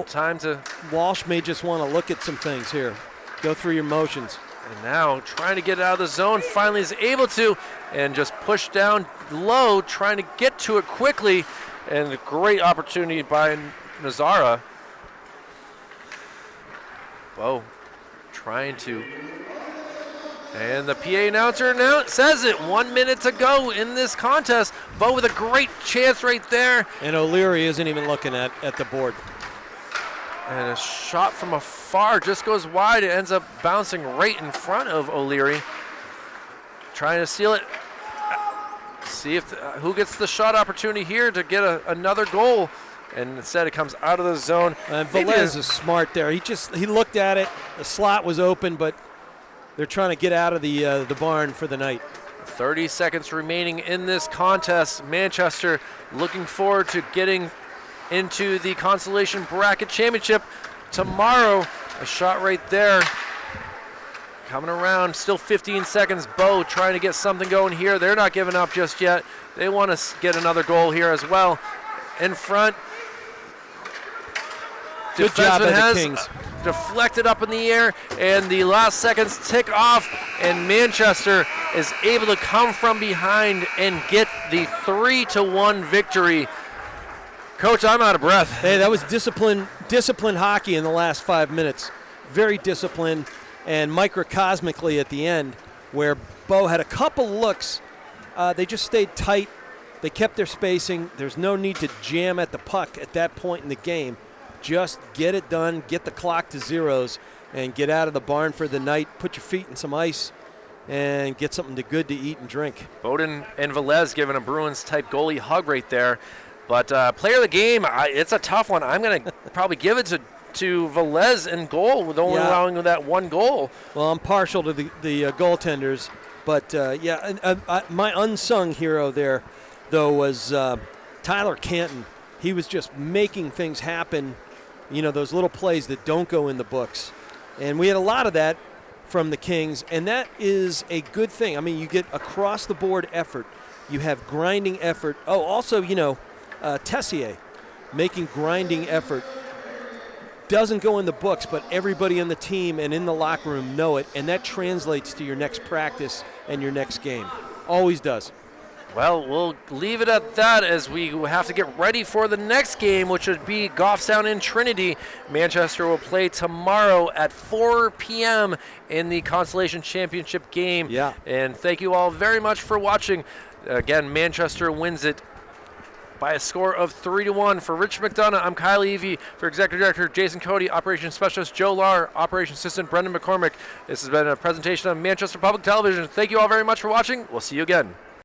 time to. Walsh may just want to look at some things here. Go through your motions. And now trying to get out of the zone, finally is able to, and just push down low, trying to get to it quickly, and a great opportunity by Nazara. Bo trying to, and the PA announcer now says it. 1 minute to go in this contest. Bo with a great chance right there. And O'Leary isn't even looking at the board. And a shot from afar just goes wide. It ends up bouncing right in front of O'Leary. Trying to steal it. See if who gets the shot opportunity here to get another goal. And instead it comes out of the zone. And Velez is smart there. He looked at it. The slot was open, but they're trying to get out of the barn for the night. 30 seconds remaining in this contest. Manchester looking forward to getting into the Consolation Bracket Championship tomorrow. A shot right there. Coming around, still 15 seconds. Bo trying to get something going here. They're not giving up just yet. They want to get another goal here as well. In front. Good job by the Kings. deflected up in the air, and the last seconds tick off, and Manchester is able to come from behind and get the 3-1 victory. Coach, I'm out of breath. Hey, that was disciplined hockey in the last 5 minutes. Very disciplined, and microcosmically at the end, where Bo had a couple looks. They just stayed tight. They kept their spacing. There's no need to jam at the puck at that point in the game. Just get it done, get the clock to zeros, and get out of the barn for the night. Put your feet in some ice and get something good to eat and drink. Bowden and Velez giving a Bruins-type goalie hug right there. But player of the game, it's a tough one. I'm going to probably give it to Velez in goal with only allowing that one goal. Well, I'm partial to the goaltenders. But, my unsung hero there, though, was Tyler Canton. He was just making things happen, those little plays that don't go in the books. And we had a lot of that from the Kings, and that is a good thing. I mean, you get across-the-board effort. You have grinding effort. Oh, also, Tessier making grinding effort. Doesn't go in the books, but everybody on the team and in the locker room know it, and that translates to your next practice and your next game. Always does. Well, we'll leave it at that as we have to get ready for the next game, which would be Goffstown and Trinity. Manchester will play tomorrow at 4 p.m. in the Consolation Championship game. Yeah. And thank you all very much for watching. Again, Manchester wins it by a score of 3-1. For Rich McDonough, I'm Kyle Evie. For Executive Director Jason Cody, Operations Specialist Joe Lahr, Operations Assistant Brendan McCormick. This has been a presentation of Manchester Public Television. Thank you all very much for watching. We'll see you again.